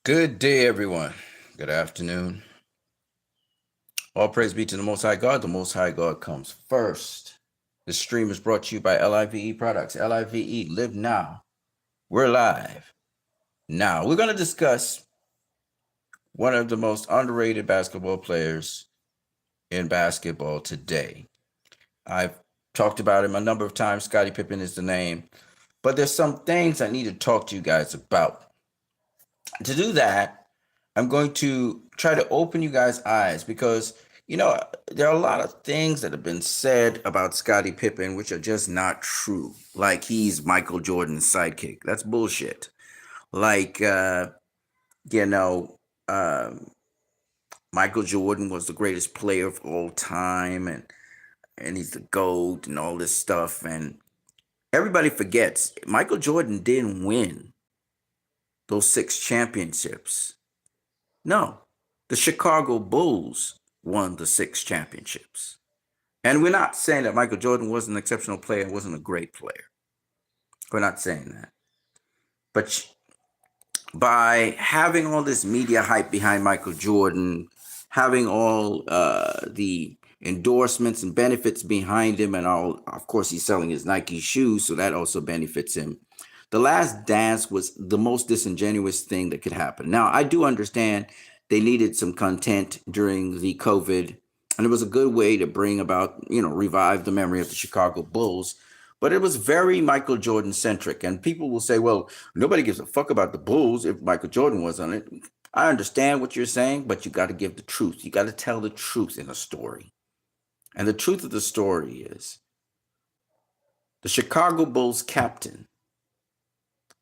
Good day, everyone. Good afternoon. All praise be to the Most High God. The Most High God comes first. This stream is brought to you by L.I.V E products. L.I.V E, live now. We're live. Now, we're going to discuss one of the most underrated basketball players in basketball today. I've talked about him a number of times. Scotty Pippen is the name. But there's some things I need to talk to you guys about. To do that, I'm going to try to open you guys' eyes because, there are a lot of things that have been said about Scottie Pippen which are just not true. Like he's Michael Jordan's sidekick. That's bullshit. Like, you know, um, Michael Jordan was the greatest player of all time and he's the GOAT and all this stuff. And everybody forgets Michael Jordan didn't win those six championships. No, the Chicago Bulls won the six championships. And we're not saying that Michael Jordan wasn't an exceptional player and wasn't a great player. We're not saying that. But by having all this media hype behind Michael Jordan, having all the endorsements and benefits behind him, and all, of course, he's selling his Nike shoes, so that also benefits him. The Last Dance was the most disingenuous thing that could happen. Now, I do understand they needed some content during the COVID, and it was a good way to bring about, revive the memory of the Chicago Bulls. But it was very Michael Jordan centric. And people will say, well, nobody gives a fuck about the Bulls if Michael Jordan was on it. I understand what you're saying, but you got to give the truth. You got to tell the truth in a story. And the truth of the story is the Chicago Bulls captain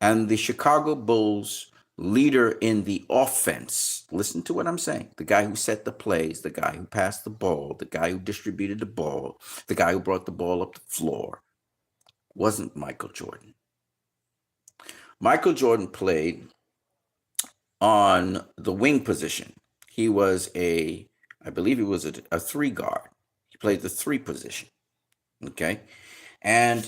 and the Chicago Bulls leader in the offense. Listen to what I'm saying. The guy who set the plays, the guy who passed the ball, the guy who distributed the ball, the guy who brought the ball up the floor wasn't Michael Jordan. Michael Jordan played on the wing position. He was I believe he was a three guard. He played the three position. Okay. And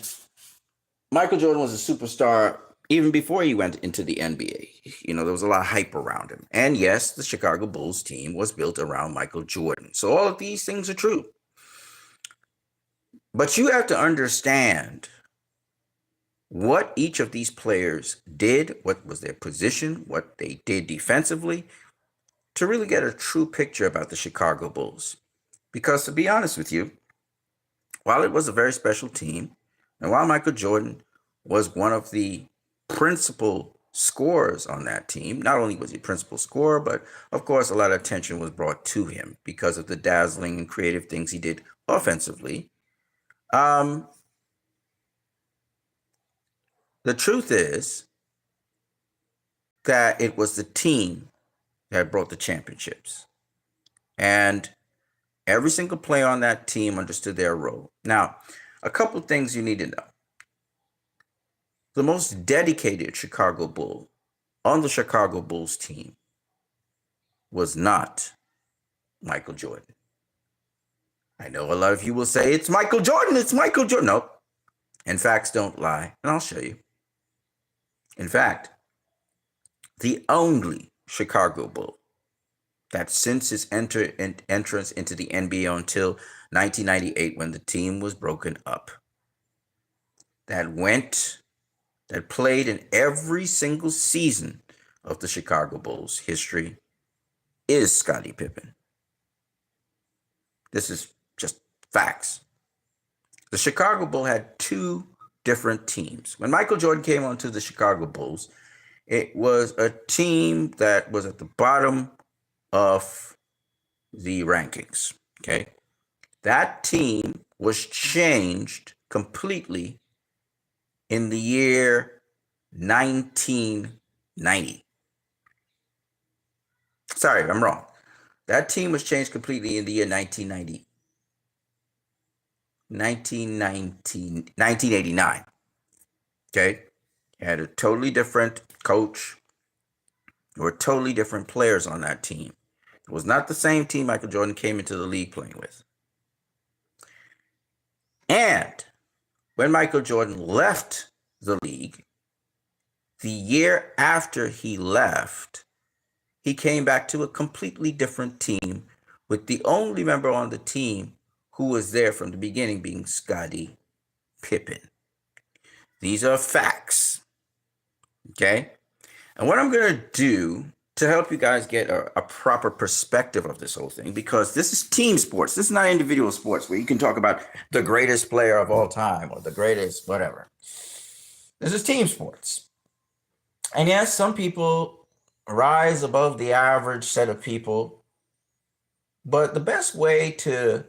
Michael Jordan was a superstar even before he went into the NBA. There was a lot of hype around him. And yes, the Chicago Bulls team was built around Michael Jordan. So all of these things are true. But you have to understand what each of these players did, what was their position, what they did defensively, to really get a true picture about the Chicago Bulls. Because to be honest with you, while it was a very special team, and while Michael Jordan was one of the principal scorers on that team, not only was he principal scorer, but of course a lot of attention was brought to him because of the dazzling and creative things he did offensively. The truth is that it was the team that brought the championships. And every single player on that team understood their role. Now, a couple of things you need to know. The most dedicated Chicago Bull on the Chicago Bulls team was not Michael Jordan. I know a lot of you will say, it's Michael Jordan, it's Michael Jordan. No, and facts don't lie, and I'll show you. In fact, the only Chicago Bull that since his entrance into the NBA until 1998 when the team was broken up, that played in every single season of the Chicago Bulls history is Scottie Pippen. This is just facts. The Chicago Bulls had two different teams. When Michael Jordan came onto the Chicago Bulls, it was a team that was at the bottom of the rankings. Okay. That team was changed completely in the year 1990. Sorry, I'm wrong. That team was changed completely in the year 1989. Okay. Had a totally different coach. There were totally different players on that team. It was not the same team Michael Jordan came into the league playing with. And when Michael Jordan left the league, the year after he left, he came back to a completely different team with the only member on the team who was there from the beginning being Scotty Pippen. These are facts. Okay? And what I'm going to do to help you guys get a proper perspective of this whole thing, because this is team sports. This is not individual sports where you can talk about the greatest player of all time or the greatest whatever. This is team sports. And yes, some people rise above the average set of people, but the best way to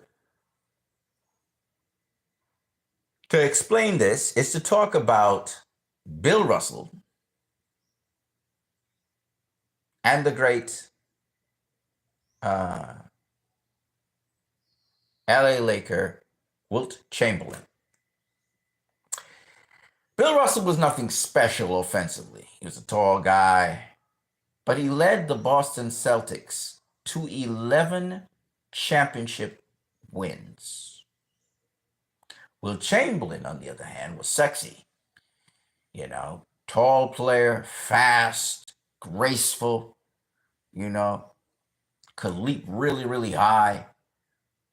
explain this is to talk about Bill Russell and the great LA Laker Wilt Chamberlain. Bill Russell was nothing special offensively. He was a tall guy, but he led the Boston Celtics to 11 championship wins. Wilt Chamberlain, on the other hand, was sexy. You know, tall player, fast, graceful, you know, could leap really, really high.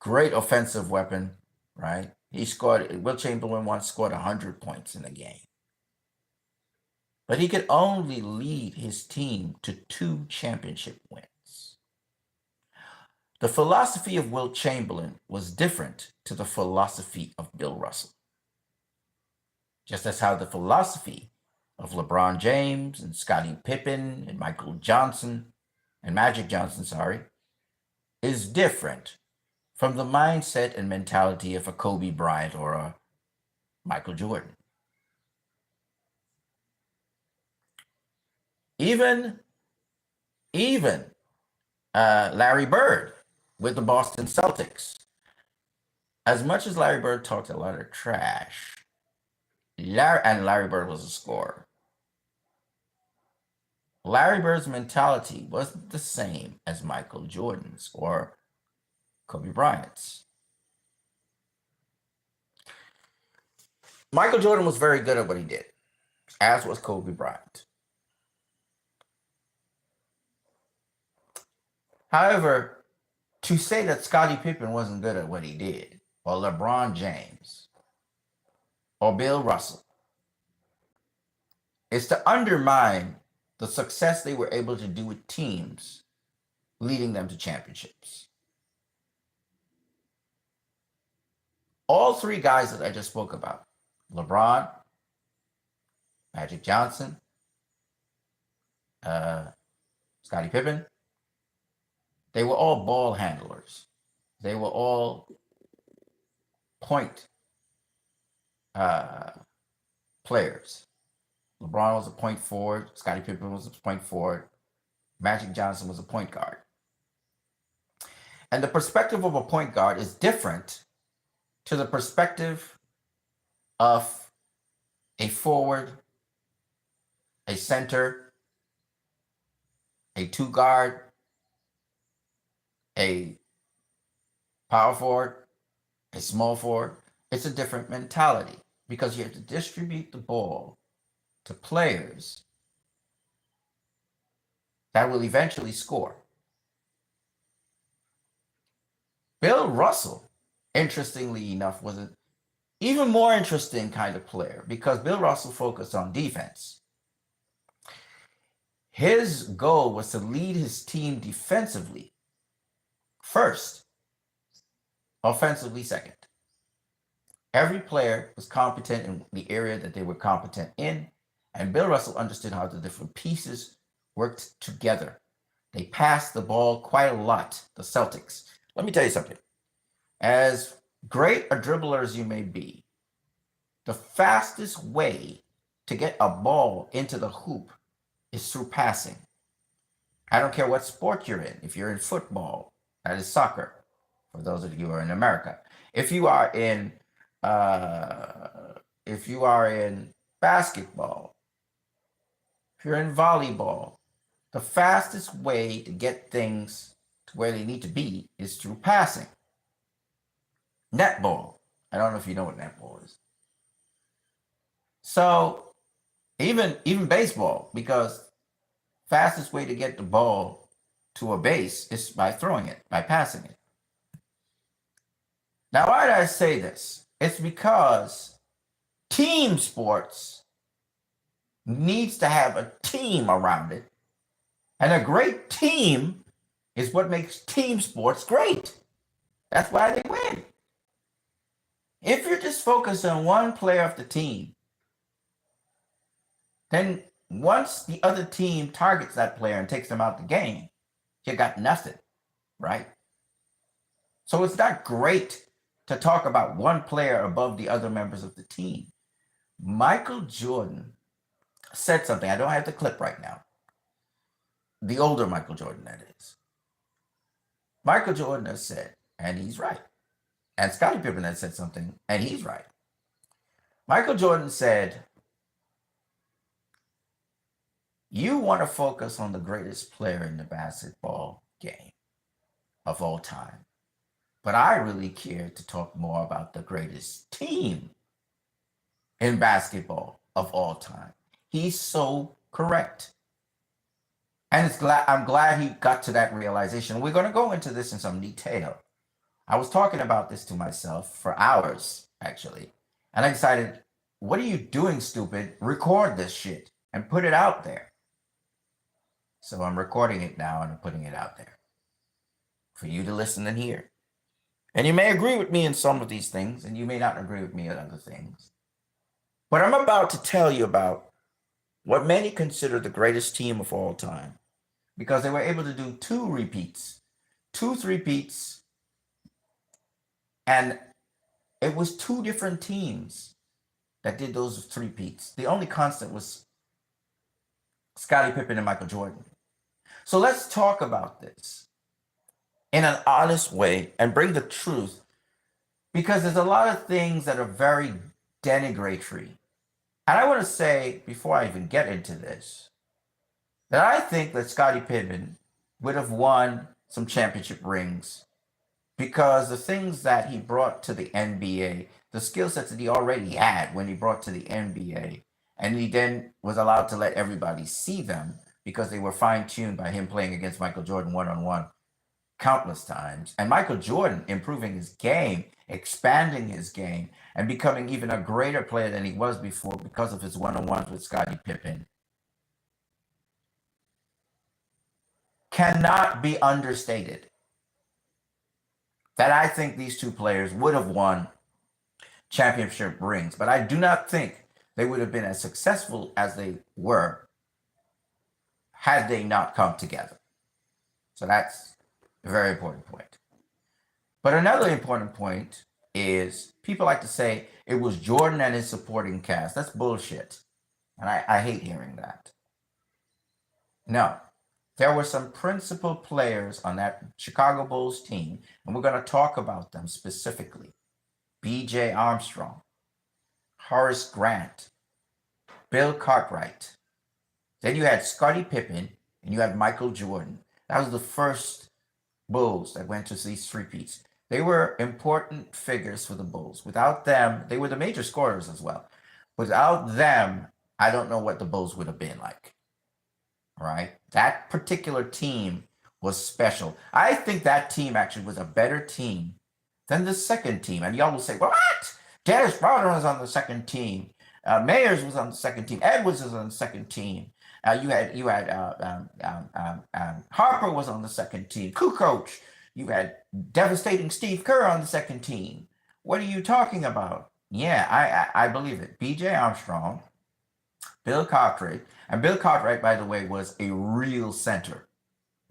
Great offensive weapon, right? Wilt Chamberlain once scored 100 points in a game. But he could only lead his team to 2 championship wins. The philosophy of Wilt Chamberlain was different to the philosophy of Bill Russell. Just as how the philosophy of LeBron James and Scottie Pippen and Magic Johnson, is different from the mindset and mentality of a Kobe Bryant or a Michael Jordan. Even Larry Bird with the Boston Celtics. As much as Larry Bird talked a lot of trash, Larry Bird was a scorer. Larry Bird's mentality wasn't the same as Michael Jordan's or Kobe Bryant's. Michael Jordan was very good at what he did, as was Kobe Bryant. However, to say that Scottie Pippen wasn't good at what he did, or LeBron James, or Bill Russell, is to undermine the success they were able to do with teams, leading them to championships. All 3 guys that I just spoke about, LeBron, Magic Johnson, Scottie Pippen, they were all ball handlers. They were all point players. LeBron was a point forward. Scottie Pippen was a point forward. Magic Johnson was a point guard. And the perspective of a point guard is different to the perspective of a forward, a center, a 2 guard, a power forward, a small forward. It's a different mentality because you have to distribute the ball to players that will eventually score. Bill Russell, interestingly enough, was an even more interesting kind of player because Bill Russell focused on defense. His goal was to lead his team defensively first, offensively second. Every player was competent in the area that they were competent in, and Bill Russell understood how the different pieces worked together. They passed the ball quite a lot, the Celtics. Let me tell you something. As great a dribbler as you may be, the fastest way to get a ball into the hoop is through passing. I don't care what sport you're in. If you're in football, that is soccer, for those of you who are in America. If you are in basketball, if you're in volleyball, the fastest way to get things to where they need to be is through passing. Netball. I don't know if you know what netball is. So even baseball, because fastest way to get the ball to a base is by throwing it, by passing it. Now, why did I say this? It's because team sports needs to have a team around it. And a great team is what makes team sports great. That's why they win. If you're just focused on one player of the team, then once the other team targets that player and takes them out the game, you got nothing, right? So it's not great to talk about one player above the other members of the team. Michael Jordan said something. I don't have the clip right now. The older Michael Jordan, that is. Michael Jordan has said, and he's right. And Scotty Pippen has said something, and he's right. Michael Jordan said, you want to focus on the greatest player in the basketball game of all time. But I really care to talk more about the greatest team in basketball of all time. He's so correct. And I'm glad he got to that realization. We're going to go into this in some detail. I was talking about this to myself for hours, actually. And I decided, what are you doing, stupid? Record this shit and put it out there. So I'm recording it now and I'm putting it out there for you to listen and hear. And you may agree with me in some of these things, and you may not agree with me in other things. But I'm about to tell you about what many consider the greatest team of all time, because they were able to do two three-peats, and it was two different teams that did those three-peats. The only constant was Scottie Pippen and Michael Jordan. So let's talk about this in an honest way and bring the truth, because there's a lot of things that are very denigratory. And I want to say, before I even get into this, that I think that Scottie Pippen would have won some championship rings because the things that he brought to the NBA, the skill sets that he already had when he brought to the NBA, and he then was allowed to let everybody see them because they were fine-tuned by him playing against Michael Jordan one-on-one countless times, and Michael Jordan improving his game, expanding his game, and becoming even a greater player than he was before because of his one-on-ones with Scottie Pippen, cannot be understated. That I think these two players would have won championship rings, but I do not think they would have been as successful as they were had they not come together. So that's a very important point. But another important point is people like to say it was Jordan and his supporting cast. That's bullshit. And I hate hearing that. No, there were some principal players on that Chicago Bulls team, and we're going to talk about them specifically. B.J. Armstrong, Horace Grant, Bill Cartwright. Then you had Scottie Pippen, and you had Michael Jordan. That was the first Bulls that went to these three-peats. They were important figures for the Bulls. Without them, they were the major scorers as well. Without them, I don't know what the Bulls would have been like. All right? That particular team was special. I think that team actually was a better team than the second team. And y'all will say, well, what? Dennis Rodman was on the second team. Mayers was on the second team. Edwards was on the second team. You had Harper was on the second team. Kukoc. You had devastating Steve Kerr on the second team. What are you talking about? Yeah, I believe it. B.J. Armstrong, Bill Cartwright, and Bill Cartwright, by the way, was a real center.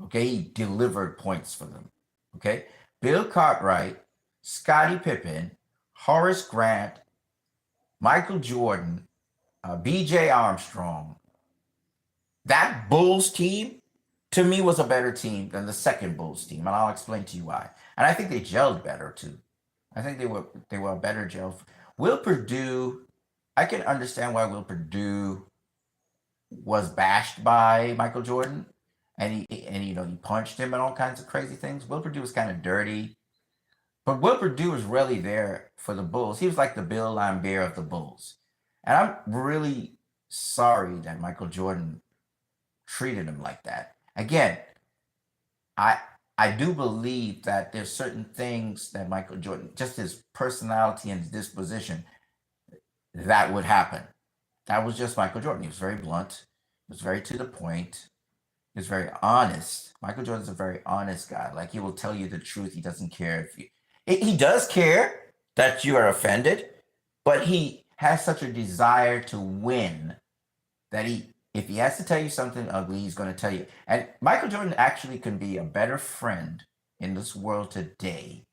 Okay, he delivered points for them. Okay, Bill Cartwright, Scottie Pippen, Horace Grant, Michael Jordan, B.J. Armstrong. That Bulls team, to me, was a better team than the second Bulls team, and I'll explain to you why. And I think they gelled better too. I think they were a better gel. Will Perdue, I can understand why Will Perdue was bashed by Michael Jordan, and he punched him and all kinds of crazy things. Will Perdue was kind of dirty, but Will Perdue was really there for the Bulls. He was like the Bill Lambert of the Bulls, and I'm really sorry that Michael Jordan treated him like that. Again, I I do believe that there's certain things that Michael Jordan, just his personality and his disposition, that would happen. That was just Michael Jordan. He was very blunt. He was very to the point. He was very honest. Michael Jordan's a very honest guy. Like he will tell you the truth. He doesn't care if you. He does care that you are offended, but he has such a desire to win that if he has to tell you something ugly, he's going to tell you. And Michael Jordan actually can be a better friend in this world today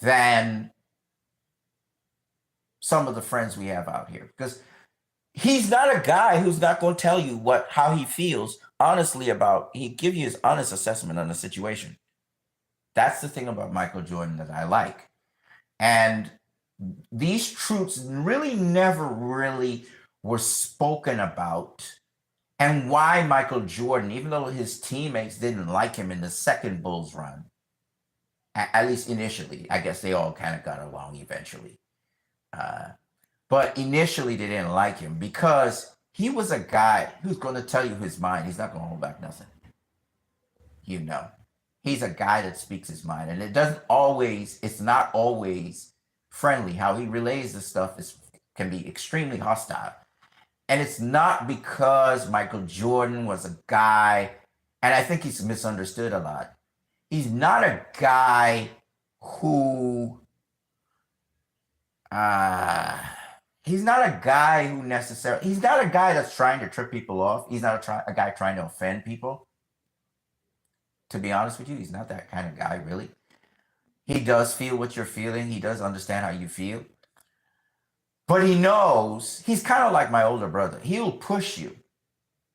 than some of the friends we have out here, because he's not a guy who's not going to tell you how he feels honestly about. He give you his honest assessment on the situation. That's the thing about Michael Jordan that I like. And these truths really never really were spoken about. And why Michael Jordan, even though his teammates didn't like him in the second Bulls run, at least initially, I guess they all kind of got along eventually. But initially they didn't like him because he was a guy who's going to tell you his mind. He's not going to hold back nothing. You know, he's a guy that speaks his mind, and it's not always friendly. How he relays this stuff can be extremely hostile. And it's not because Michael Jordan was a guy, and I think he's misunderstood a lot. He's not a guy who he's not a guy who necessarily, he's not a guy that's trying to trip people off. He's not a guy trying to offend people. To be honest with you, he's not that kind of guy, really. He does feel what you're feeling. He does understand how you feel. But he knows, he's kind of like my older brother. He'll push you.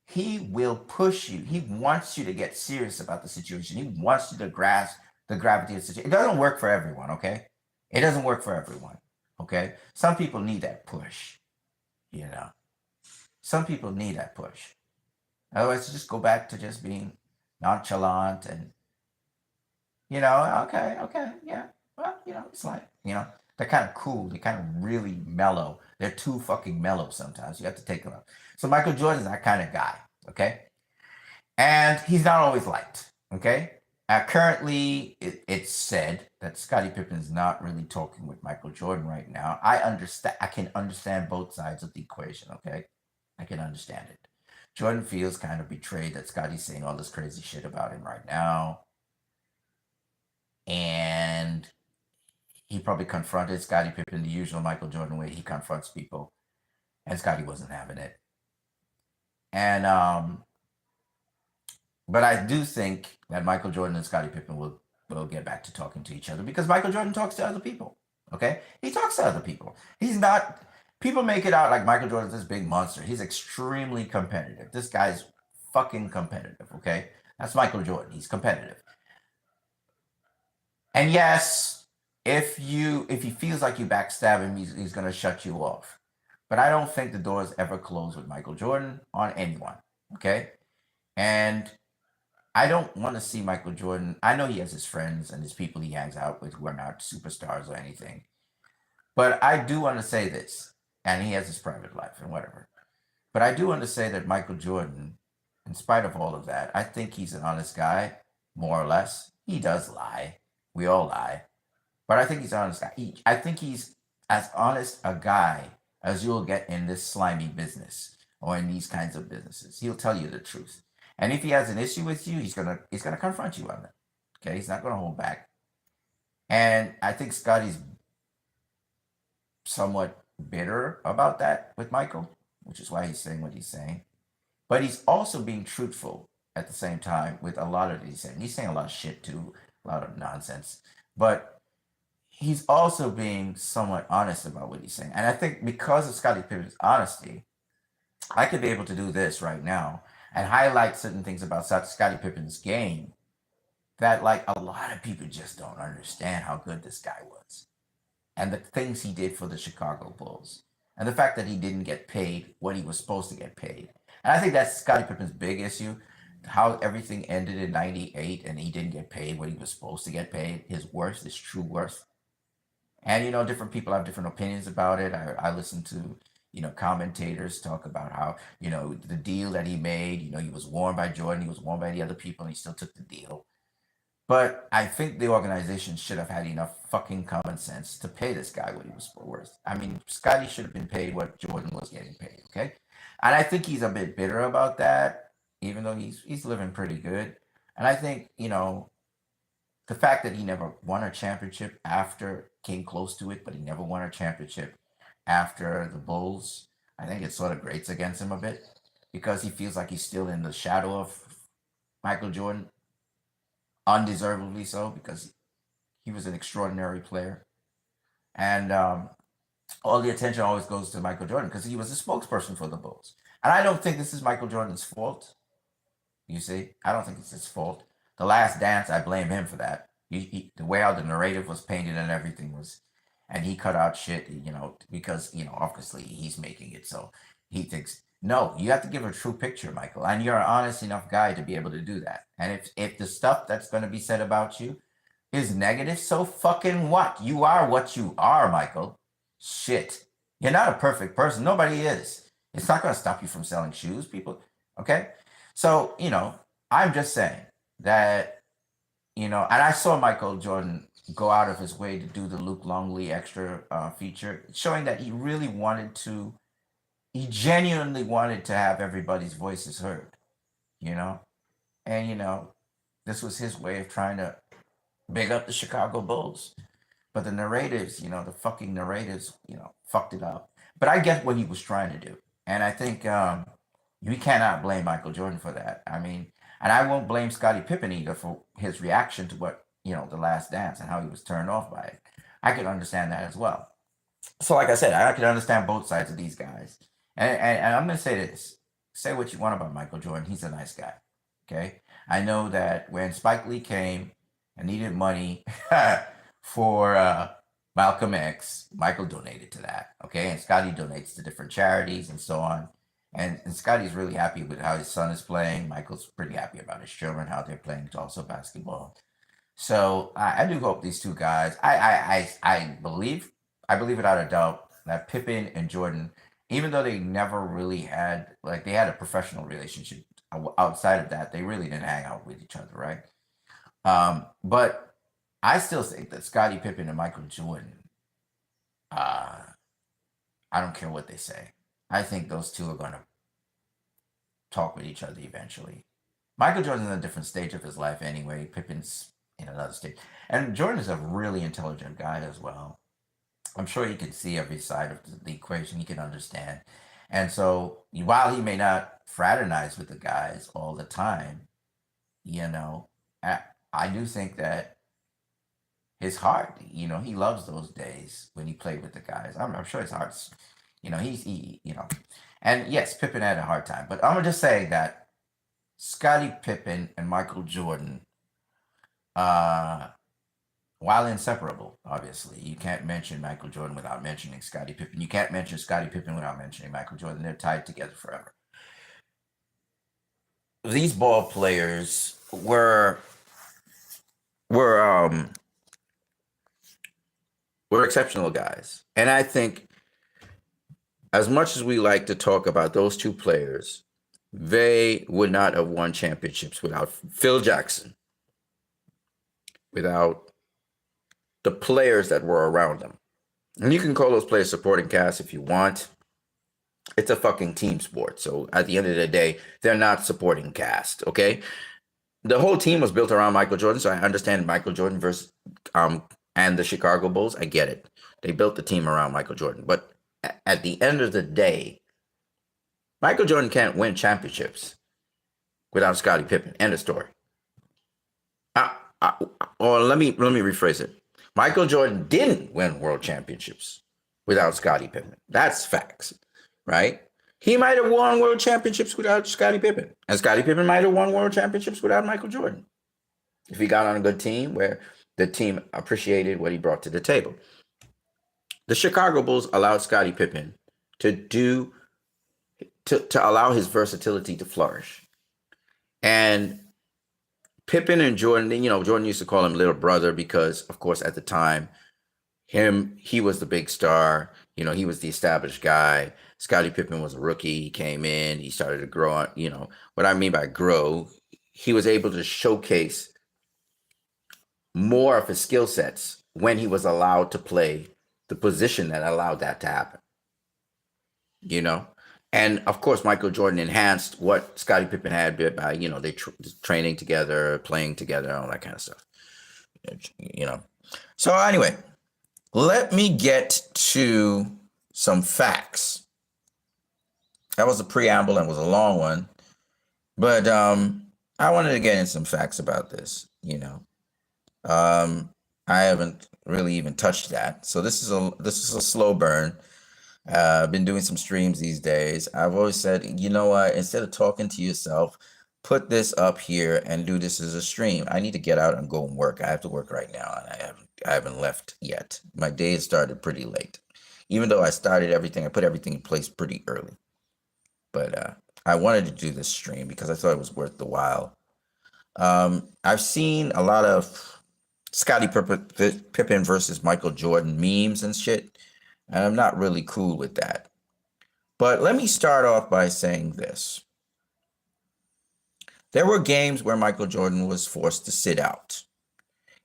He will push you. He wants you to get serious about the situation. He wants you to grasp the gravity of the situation. It doesn't work for everyone, okay? It doesn't work for everyone, okay? Some people need that push, you know? Some people need that push. Otherwise, just go back to just being nonchalant and, okay, yeah. Well, it's like, they're kind of cool. They're kind of really mellow. They're too fucking mellow sometimes. You have to take them up. So Michael Jordan's that kind of guy, okay? And he's not always liked, okay? Currently, it's said that Scottie Pippen is not really talking with Michael Jordan right now. I can understand both sides of the equation, okay? I can understand it. Jordan feels kind of betrayed that Scottie's saying all this crazy shit about him right now. And he probably confronted Scottie Pippen the usual Michael Jordan way. He confronts people, and Scottie wasn't having it. And but I do think that Michael Jordan and Scottie Pippen will get back to talking to each other, because Michael Jordan talks to other people. Okay, he talks to other people. He's not. People make it out like Michael Jordan's this big monster. He's extremely competitive. This guy's fucking competitive. Okay, that's Michael Jordan. He's competitive. And yes, if he feels like you backstab him, he's going to shut you off. But I don't think the door is ever closed with Michael Jordan on anyone. Okay, and I don't want to see Michael Jordan. I know he has his friends and his people he hangs out with who are not superstars or anything. But I do want to say this, and he has his private life and whatever. But I do want to say that Michael Jordan, in spite of all of that, I think he's an honest guy, more or less. He does lie. We all lie. But I think he's an honest guy. I think he's as honest a guy as you'll get in this slimy business or in these kinds of businesses. He'll tell you the truth. And if he has an issue with you, he's gonna confront you on it. Okay, he's not gonna hold back. And I think Scotty's somewhat bitter about that with Michael, which is why he's saying what he's saying. But he's also being truthful at the same time with a lot of what he's saying. He's saying a lot of shit too, a lot of nonsense. But he's also being somewhat honest about what he's saying. And I think because of Scottie Pippen's honesty, I could be able to do this right now and highlight certain things about Scottie Pippen's game that, like, a lot of people just don't understand how good this guy was and the things he did for the Chicago Bulls and the fact that he didn't get paid what he was supposed to get paid. And I think that's Scottie Pippen's big issue, how everything ended in 98 and he didn't get paid what he was supposed to get paid, his worth, his true worth. And, different people have different opinions about it. I listen to, commentators talk about how, the deal that he made, he was warned by Jordan, he was warned by the other people, and he still took the deal. But I think the organization should have had enough fucking common sense to pay this guy what he was worth. I mean, Scotty should have been paid what Jordan was getting paid, okay? And I think he's a bit bitter about that, even though he's living pretty good. And I think, the fact that he never won a championship after came close to it, but he never won a championship after the Bulls, I think it sort of grates against him a bit because he feels like he's still in the shadow of Michael Jordan, undeservedly so, because he was an extraordinary player. And all the attention always goes to Michael Jordan because he was a spokesperson for the Bulls. And I don't think this is Michael Jordan's fault. You see, I don't think it's his fault. The Last Dance, I blame him for that. The way how the narrative was painted and everything was, and he cut out shit, because, obviously he's making it. So he thinks, no, you have to give a true picture, Michael. And you're an honest enough guy to be able to do that. And if the stuff that's going to be said about you is negative, so fucking what? You are what you are, Michael. Shit. You're not a perfect person. Nobody is. It's not going to stop you from selling shoes, people. Okay? So, I'm just saying that, and I saw Michael Jordan go out of his way to do the Luke Longley extra feature, showing that he genuinely wanted to have everybody's voices heard, and, this was his way of trying to big up the Chicago Bulls. But the narratives, the fucking narratives, fucked it up. But I get what he was trying to do. And I think we cannot blame Michael Jordan for that. I mean, and I won't blame Scottie Pippen either for his reaction to what, The Last Dance and how he was turned off by it. I can understand that as well. So like I said, I can understand both sides of these guys. And I'm going to say this. Say what you want about Michael Jordan. He's a nice guy. Okay? I know that when Spike Lee came and needed money for Malcolm X, Michael donated to that. Okay? And Scotty donates to different charities and so on. And Scotty's really happy with how his son is playing. Michael's pretty happy about his children, how they're playing also basketball. So I do hope these two guys, I believe without a doubt that Pippen and Jordan, even though they never really had, they had a professional relationship outside of that, they really didn't hang out with each other, right? But I still think that Scottie Pippen and Michael Jordan, I don't care what they say. I think those two are going to talk with each other eventually. Michael Jordan's in a different stage of his life anyway. Pippen's in another stage. And Jordan is a really intelligent guy as well. I'm sure he can see every side of the equation. He can understand. And so while he may not fraternize with the guys all the time, I do think that his heart, he loves those days when he played with the guys. I'm sure his heart's, and yes, Pippen had a hard time. But I'm going to just say that Scottie Pippen and Michael Jordan, while inseparable, obviously, you can't mention Michael Jordan without mentioning Scottie Pippen. You can't mention Scottie Pippen without mentioning Michael Jordan. They're tied together forever. These ball players were exceptional guys. And I think as much as we like to talk about those two players, they would not have won championships without Phil Jackson, without the players that were around them. And you can call those players supporting cast if you want. It's a fucking team sport. So at the end of the day, they're not supporting cast, okay? The whole team was built around Michael Jordan, so I understand Michael Jordan versus and the Chicago Bulls. I get it. They built the team around Michael Jordan. But at the end of the day, Michael Jordan can't win championships without Scottie Pippen. End of story. Or let me rephrase it. Michael Jordan didn't win world championships without Scottie Pippen. That's facts, right? He might have won world championships without Scottie Pippen. And Scottie Pippen might have won world championships without Michael Jordan. If he got on a good team where the team appreciated what he brought to the table. The Chicago Bulls allowed Scottie Pippen to allow his versatility to flourish. And Pippen and Jordan, Jordan used to call him little brother because, of course, at the time, he was the big star. He was the established guy. Scottie Pippen was a rookie. He came in, he started to grow on, what I mean by grow, he was able to showcase more of his skill sets when he was allowed to play the position that allowed that to happen, you know? And of course, Michael Jordan enhanced what Scottie Pippen had by, they training together, playing together, all that kind of stuff, you know? So anyway, let me get to some facts. That was a preamble and was a long one, but I wanted to get in some facts about this, I haven't really even touched that. So this is a slow burn. I've been doing some streams these days. I've always said, you know what, instead of talking to yourself, put this up here and do this as a stream. I need to get out and go and work. I have to work right now, and I haven't left yet. My day has started pretty late. Even though I started everything, I put everything in place pretty early. But I wanted to do this stream because I thought it was worth the while. I've seen a lot of Scottie Pippen versus Michael Jordan memes and shit, and I'm not really cool with that. But let me start off by saying this. There were games where Michael Jordan was forced to sit out.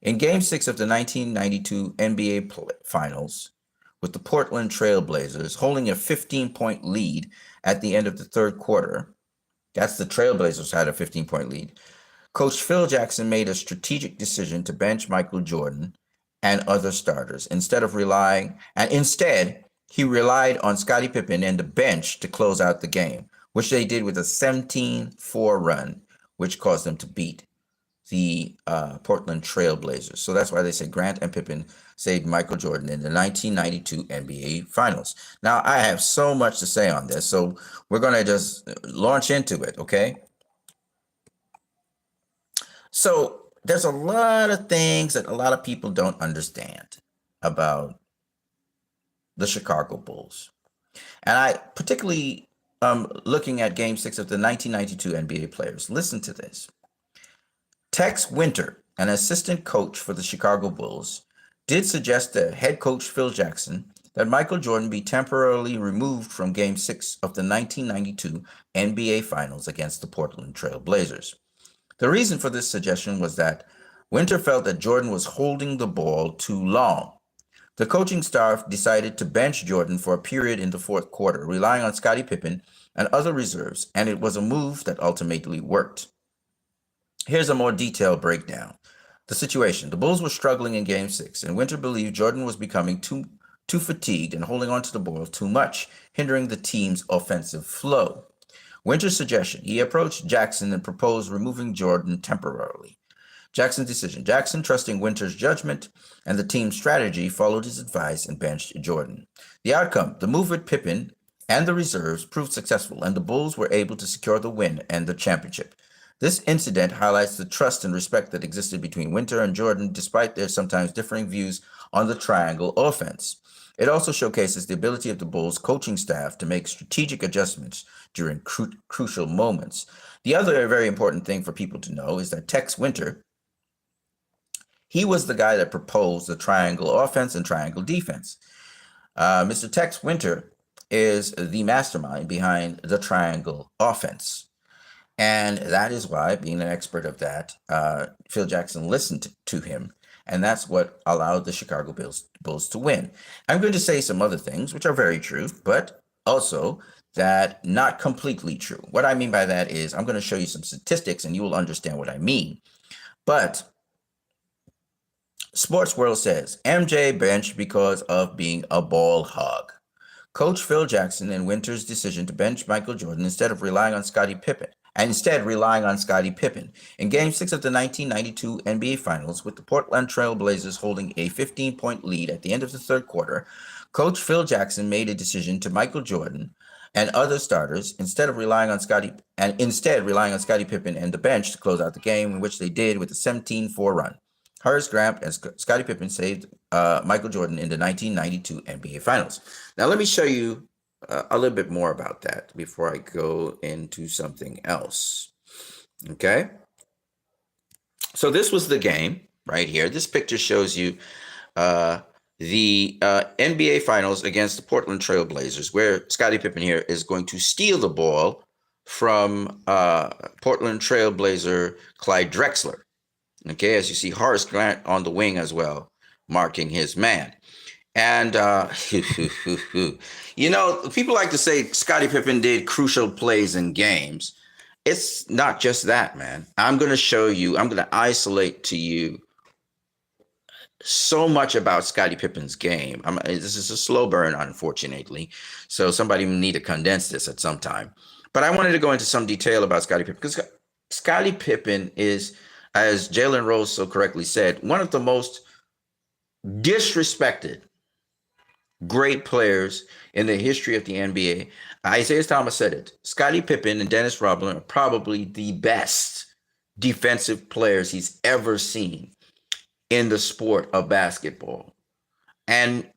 In Game 6 of the 1992 NBA Finals, with the Portland Trail Blazers holding a 15-point lead at the end of the third quarter, that's the Trailblazers had a 15-point lead, Coach Phil Jackson made a strategic decision to bench Michael Jordan and other starters. Instead, he relied on Scottie Pippen and the bench to close out the game, which they did with a 17-4 run, which caused them to beat the Portland Trail Blazers. So that's why they say Grant and Pippen saved Michael Jordan in the 1992 NBA Finals. Now, I have so much to say on this, so we're going to just launch into it, okay? So there's a lot of things that a lot of people don't understand about the Chicago Bulls. And I particularly looking at Game 6 of the 1992 NBA players. Listen to this. Tex Winter, an assistant coach for the Chicago Bulls, did suggest to head coach Phil Jackson that Michael Jordan be temporarily removed from Game 6 of the 1992 NBA Finals against the Portland Trail Blazers. The reason for this suggestion was that Winter felt that Jordan was holding the ball too long. The coaching staff decided to bench Jordan for a period in the fourth quarter, relying on Scottie Pippen and other reserves, and it was a move that ultimately worked. Here's a more detailed breakdown. The situation. The Bulls were struggling in Game 6, and Winter believed Jordan was becoming too fatigued and holding onto the ball too much, hindering the team's offensive flow. Winter's suggestion. He approached Jackson and proposed removing Jordan temporarily. Jackson's decision. Jackson, trusting Winter's judgment and the team's strategy, followed his advice and benched Jordan. The outcome. The move with Pippen and the reserves proved successful, and the Bulls were able to secure the win and the championship. This incident highlights the trust and respect that existed between Winter and Jordan, despite their sometimes differing views on the triangle offense. It also showcases the ability of the Bulls' coaching staff to make strategic adjustments during crucial moments. The other very important thing for people to know is that Tex Winter, he was the guy that proposed the triangle offense and triangle defense. Mr. Tex Winter is the mastermind behind the triangle offense. And that is why, being an expert of that, Phil Jackson listened to him. And that's what allowed the Chicago Bulls to win. I'm going to say some other things, which are very true, but also that not completely true. What I mean by that is I'm going to show you some statistics and you will understand what I mean. But Sports World says MJ benched because of being a ball hog. Coach Phil Jackson and Winter's decision to bench Michael Jordan instead relying on Scottie Pippen. In Game 6 of the 1992 NBA Finals, with the Portland Trail Blazers holding a 15-point lead at the end of the third quarter, Coach Phil Jackson made a decision to Michael Jordan and other starters instead relying on Scottie Pippen and the bench to close out the game, in which they did with a 17-4 run. Horace Grant and Scottie Pippen saved Michael Jordan in the 1992 NBA Finals. Now, let me show you a little bit more about that before I go into something else. Okay. So this was the game right here. This picture shows you the NBA Finals against the Portland Trail Blazers, where Scottie Pippen here is going to steal the ball from Portland Trail Blazer Clyde Drexler. Okay, as you see Horace Grant on the wing as well, marking his man. And, people like to say Scottie Pippen did crucial plays in games. It's not just that, man. I'm going to show you, I'm going to isolate to you so much about Scottie Pippen's game. This is a slow burn, unfortunately. So somebody will need to condense this at some time. But I wanted to go into some detail about Scottie Pippen because Scottie Pippen is, as Jalen Rose so correctly said, one of the most disrespected great players in the history of the NBA. Isaiah Thomas said it. Scottie Pippen and Dennis Rodman are probably the best defensive players he's ever seen in the sport of basketball. And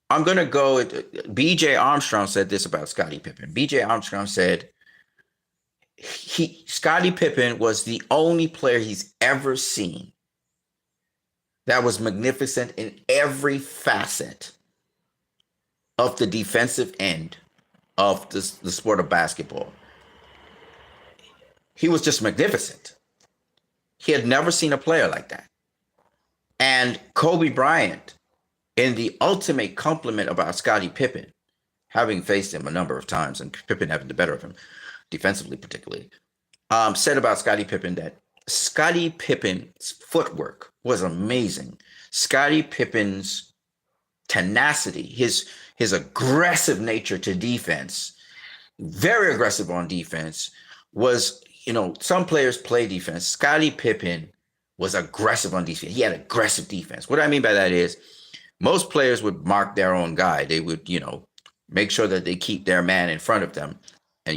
I'm going to go, B.J. Armstrong said this about Scottie Pippen. B.J. Armstrong said, Scottie Pippen was the only player he's ever seen that was magnificent in every facet of the defensive end of the sport of basketball. He was just magnificent. He had never seen a player like that. And Kobe Bryant, in the ultimate compliment about Scottie Pippen, having faced him a number of times and Pippen having the better of him, defensively particularly, said about Scottie Pippen that Scottie Pippen's footwork was amazing. Scottie Pippen's tenacity, his aggressive nature to defense, very aggressive on defense, was, some players play defense. Scottie Pippen was aggressive on defense. He had aggressive defense. What I mean by that is most players would mark their own guy. They would, make sure that they keep their man in front of them and,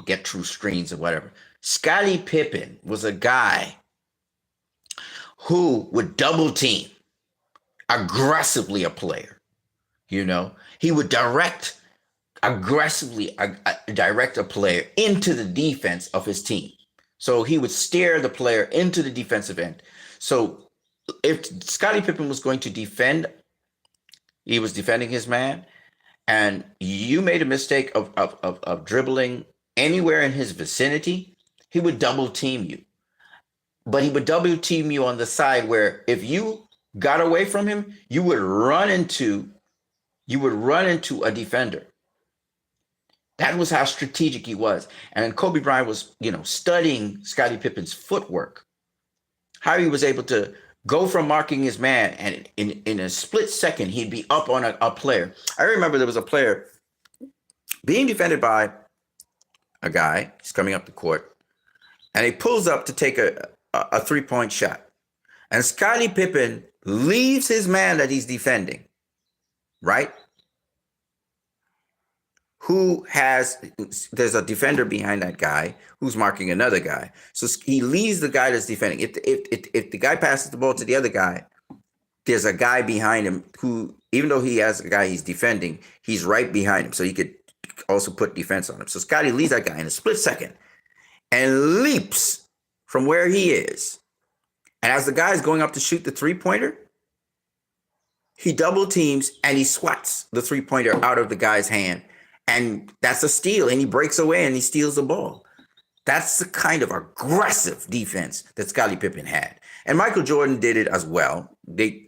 get through screens or whatever. Scottie Pippen was a guy who would double team aggressively a player. He would aggressively direct a player into the defense of his team. So he would steer the player into the defensive end. So if Scottie Pippen was going to defend, he was defending his man, and you made a mistake of dribbling anywhere in his vicinity, he would double team you. But he would double team you on the side where if you got away from him, you would run into a defender. That was how strategic he was. And Kobe Bryant was, studying Scottie Pippen's footwork, how he was able to go from marking his man and in a split second, he'd be up on a player. I remember there was a player being defended by a guy. He's coming up the court. And he pulls up to take a three-point shot. And Scottie Pippen leaves his man that he's defending, right? There's a defender behind that guy who's marking another guy. So he leaves the guy that's defending. If the guy passes the ball to the other guy, there's a guy behind him who, even though he has a guy he's defending, he's right behind him. So he could also put defense on him. So Scottie leaves that guy in a split second and leaps from where he is. And as the guy is going up to shoot the three-pointer, he double teams and he swats the three-pointer out of the guy's hand. And that's a steal. And he breaks away and he steals the ball. That's the kind of aggressive defense that Scottie Pippen had. And Michael Jordan did it as well.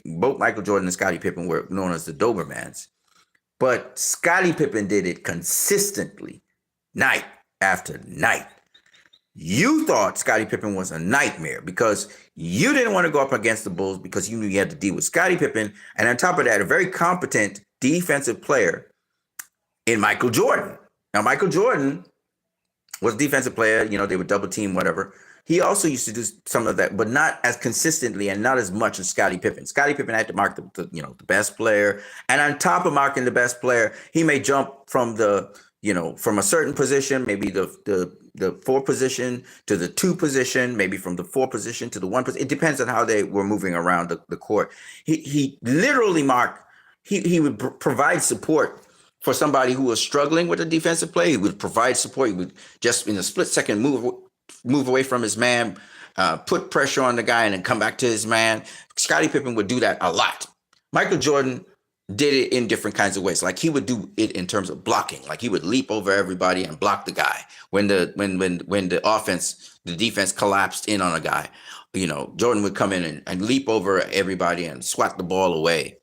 Both Michael Jordan and Scottie Pippen were known as the Dobermans. But Scottie Pippen did it consistently, night after night. You thought Scottie Pippen was a nightmare because you didn't want to go up against the Bulls because you knew you had to deal with Scottie Pippen. And on top of that, a very competent defensive player in Michael Jordan. Now, Michael Jordan was a defensive player. They would double team, whatever. He also used to do some of that, but not as consistently and not as much as Scottie Pippen. Scottie Pippen had to mark the best player. And on top of marking the best player, he may jump from from a certain position, maybe the 4 position to the 2 position, maybe from the 4 position to the 1 position. It depends on how they were moving around the court. He literally he would provide support for somebody who was struggling with a defensive play. He would provide support. He would just in a split second move away from his man, put pressure on the guy and then come back to his man. Scottie Pippen would do that a lot. Michael Jordan did it in different kinds of ways. Like he would do it in terms of blocking. Like he would leap over everybody and block the guy when the defense collapsed in on a guy. Jordan would come in and leap over everybody and swat the ball away.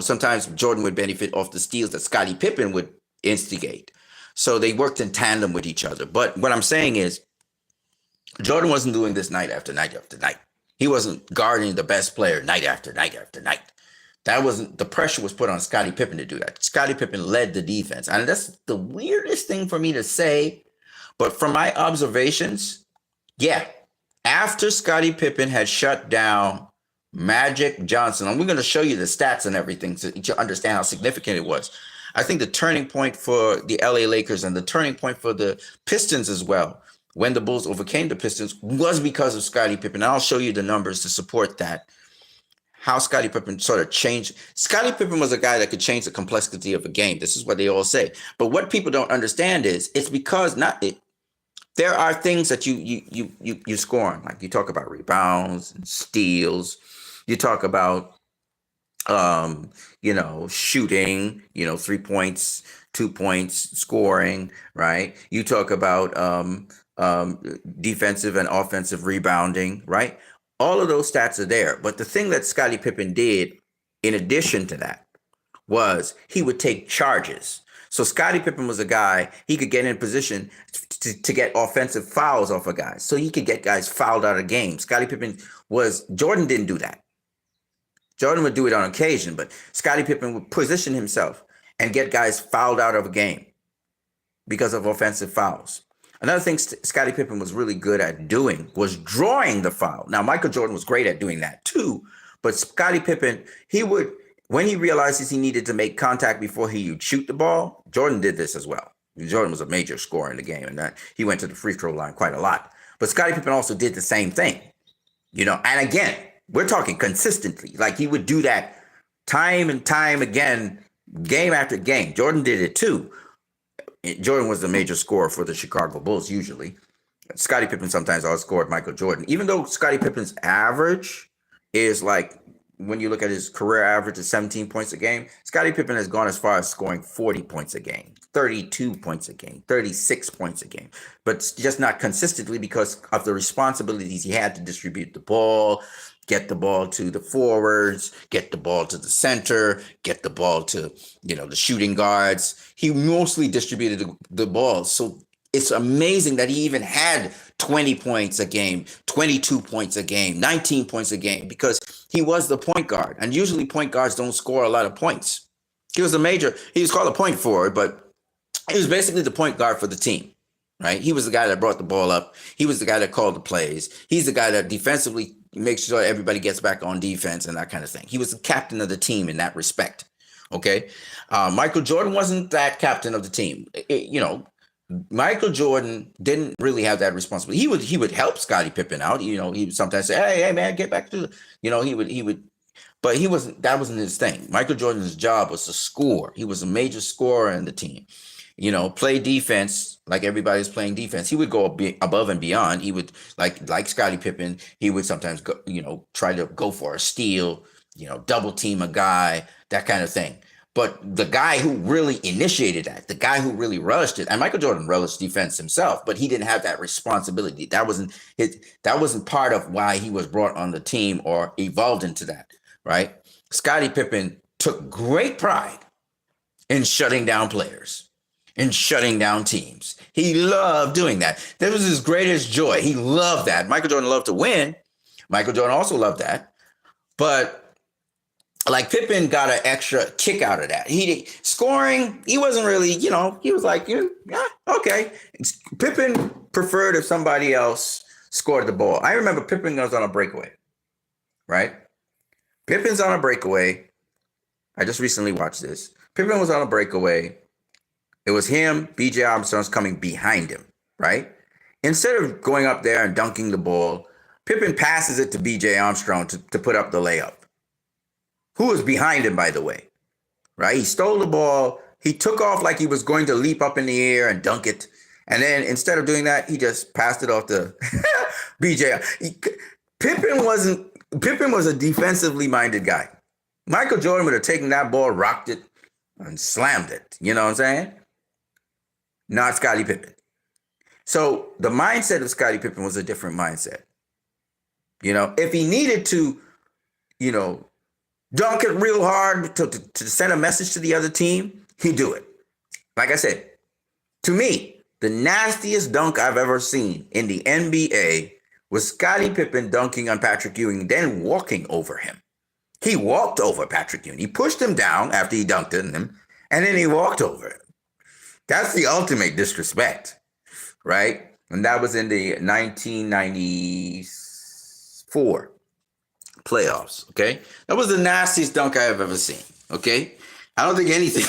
Sometimes Jordan would benefit off the steals that Scottie Pippen would instigate. So they worked in tandem with each other. But what I'm saying is, Jordan wasn't doing this night after night after night. He wasn't guarding the best player night after night after night. The pressure was put on Scottie Pippen to do that. Scottie Pippen led the defense. And that's the weirdest thing for me to say. But from my observations, yeah, after Scottie Pippen had shut down Magic Johnson, and we're going to show you the stats and everything to understand how significant it was. I think the turning point for the LA Lakers and the turning point for the Pistons as well, when the Bulls overcame the Pistons, was because of Scottie Pippen. And I'll show you the numbers to support that, how Scottie Pippen sort of changed. Scottie Pippen was a guy that could change the complexity of a game. This is what they all say. But what people don't understand is it's because there are things that you score on. Like you talk about rebounds and steals. You talk about shooting, 3 points, 2 points, scoring, right? You talk about defensive and offensive rebounding, right? All of those stats are there. But the thing that Scottie Pippen did in addition to that was he would take charges. So Scottie Pippen was a guy, he could get in position to get offensive fouls off of guys. So he could get guys fouled out of games. Jordan didn't do that. Jordan would do it on occasion, but Scottie Pippen would position himself and get guys fouled out of a game because of offensive fouls. Another thing Scottie Pippen was really good at doing was drawing the foul. Now, Michael Jordan was great at doing that too, but Scottie Pippen, when he realizes he needed to make contact before he would shoot the ball, Jordan did this as well. Jordan was a major scorer in the game, and that he went to the free throw line quite a lot. But Scottie Pippen also did the same thing, and again, we're talking consistently. Like he would do that time and time again, game after game. Jordan did it too. Jordan was the major scorer for the Chicago Bulls usually. Scottie Pippen sometimes outscored Michael Jordan. Even though Scottie Pippen's average is like, when you look at his career average is 17 points a game, Scottie Pippen has gone as far as scoring 40 points a game, 32 points a game, 36 points a game, but just not consistently because of the responsibilities he had to distribute the ball, get the ball to the forwards, get the ball to the center, get the ball to, the shooting guards. He mostly distributed the ball. So it's amazing that he even had 20 points a game, 22 points a game, 19 points a game, because he was the point guard. And usually point guards don't score a lot of points. He was called a point forward, but he was basically the point guard for the team, right? He was the guy that brought the ball up. He was the guy that called the plays. He's the guy that defensively makes sure everybody gets back on defense and that kind of thing. He was the captain of the team in that respect. Okay. Michael Jordan wasn't that captain of the team. Michael Jordan didn't really have that responsibility. He would help Scottie Pippen out. He would sometimes say, hey man, get back to the, he would, but that wasn't his thing. Michael Jordan's job was to score. He was a major scorer in the team. Play defense like everybody's playing defense. He would go above and beyond. He would like Scottie Pippen. He would sometimes go, try to go for a steal, double team a guy, that kind of thing. But the guy who really initiated that, the guy who really relished it, and Michael Jordan relished defense himself, but he didn't have that responsibility. That wasn't part of why he was brought on the team or evolved into that, right? Scottie Pippen took great pride in shutting down players, in shutting down teams. He loved doing that. That was his greatest joy. He loved that. Michael Jordan loved to win. Michael Jordan also loved that. But like Pippen got an extra kick out of that. Scoring, he wasn't really, he was like, yeah, okay. Pippen preferred if somebody else scored the ball. I remember Pippen was on a breakaway, right? Pippen's on a breakaway. I just recently watched this. Pippen was on a breakaway. It was him, B.J. Armstrong's coming behind him, right? Instead of going up there and dunking the ball, Pippen passes it to B.J. Armstrong to put up the layup. Who was behind him, by the way, right? He stole the ball. He took off like he was going to leap up in the air and dunk it. And then instead of doing that, he just passed it off to BJ. Pippen was a defensively minded guy. Michael Jordan would have taken that ball, rocked it, and slammed it. You know what I'm saying? Not Scottie Pippen. So the mindset of Scottie Pippen was a different mindset. If he needed to, you know, dunk it real hard to send a message to the other team, he'd do it. Like I said, to me, the nastiest dunk I've ever seen in the NBA was Scottie Pippen dunking on Patrick Ewing, then walking over him. He walked over Patrick Ewing. He pushed him down after he dunked on him, and then he walked over him. That's the ultimate disrespect, right? And that was in the 1994 playoffs, okay? That was the nastiest dunk I have ever seen, okay? I don't think anything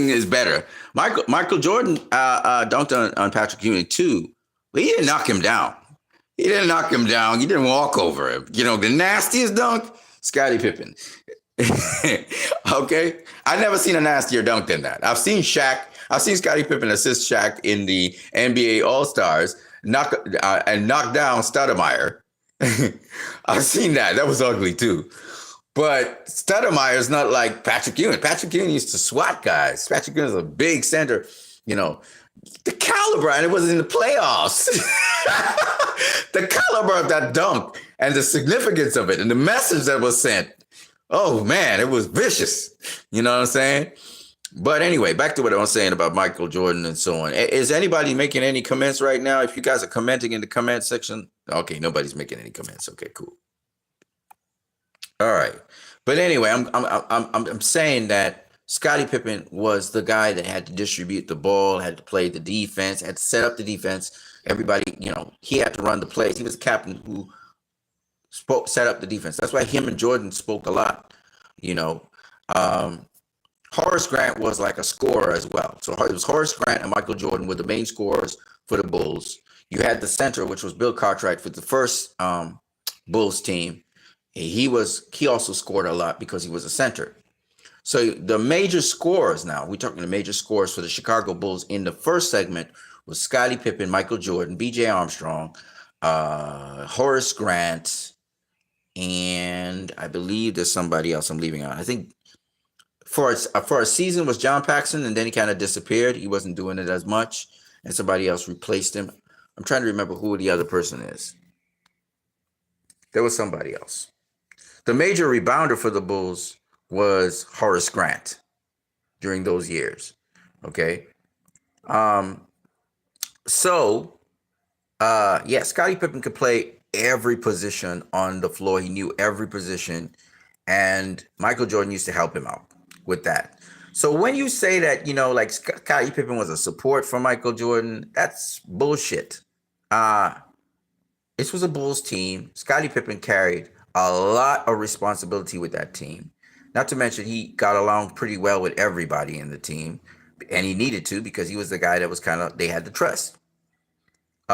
is better. Michael Jordan dunked on Patrick Ewing too, but he didn't knock him down. He didn't knock him down. He didn't walk over him. The nastiest dunk, Scottie Pippen. Okay? I've never seen a nastier dunk than that. I've seen Scottie Pippen assist Shaq in the NBA All-Stars, knock down Stoudemire. I've seen that. That was ugly too. But Stoudemire is not like Patrick Ewing. Patrick Ewing used to swat guys. Patrick Ewing is a big center. The caliber, and it was in the playoffs. The caliber of that dunk and the significance of it and the message that was sent. Oh, man, it was vicious. You know what I'm saying? But anyway, back to what I was saying about Michael Jordan and so on. Is anybody making any comments right now? If you guys are commenting in the comment section. Okay, nobody's making any comments. Okay, cool. All right. But anyway, I'm saying that Scottie Pippen was the guy that had to distribute the ball, had to play the defense, had to set up the defense. Everybody, he had to run the plays. He was the captain who set up the defense. That's why him and Jordan spoke a lot. Horace Grant was like a scorer as well. So it was Horace Grant and Michael Jordan were the main scorers for the Bulls. You had the center, which was Bill Cartwright for the first Bulls team. He also scored a lot because he was a center. So the major scorers now, we're talking the major scorers for the Chicago Bulls in the first segment was Scottie Pippen, Michael Jordan, B.J. Armstrong, Horace Grant, and I believe there's somebody else I'm leaving out. I think for a season was John Paxson, and then he kind of disappeared. He wasn't doing it as much, and somebody else replaced him. I'm trying to remember who the other person is. There was somebody else. The major rebounder for the Bulls was Horace Grant during those years. Okay. Scottie Pippen could play every position on the floor. He knew every position, and Michael Jordan used to help him out with that. So when you say that, like Scottie Pippen was a support for Michael Jordan, that's bullshit. This was a Bulls team. Scottie Pippen carried a lot of responsibility with that team. Not to mention he got along pretty well with everybody in the team, and he needed to because he was the guy that was they had the trust. He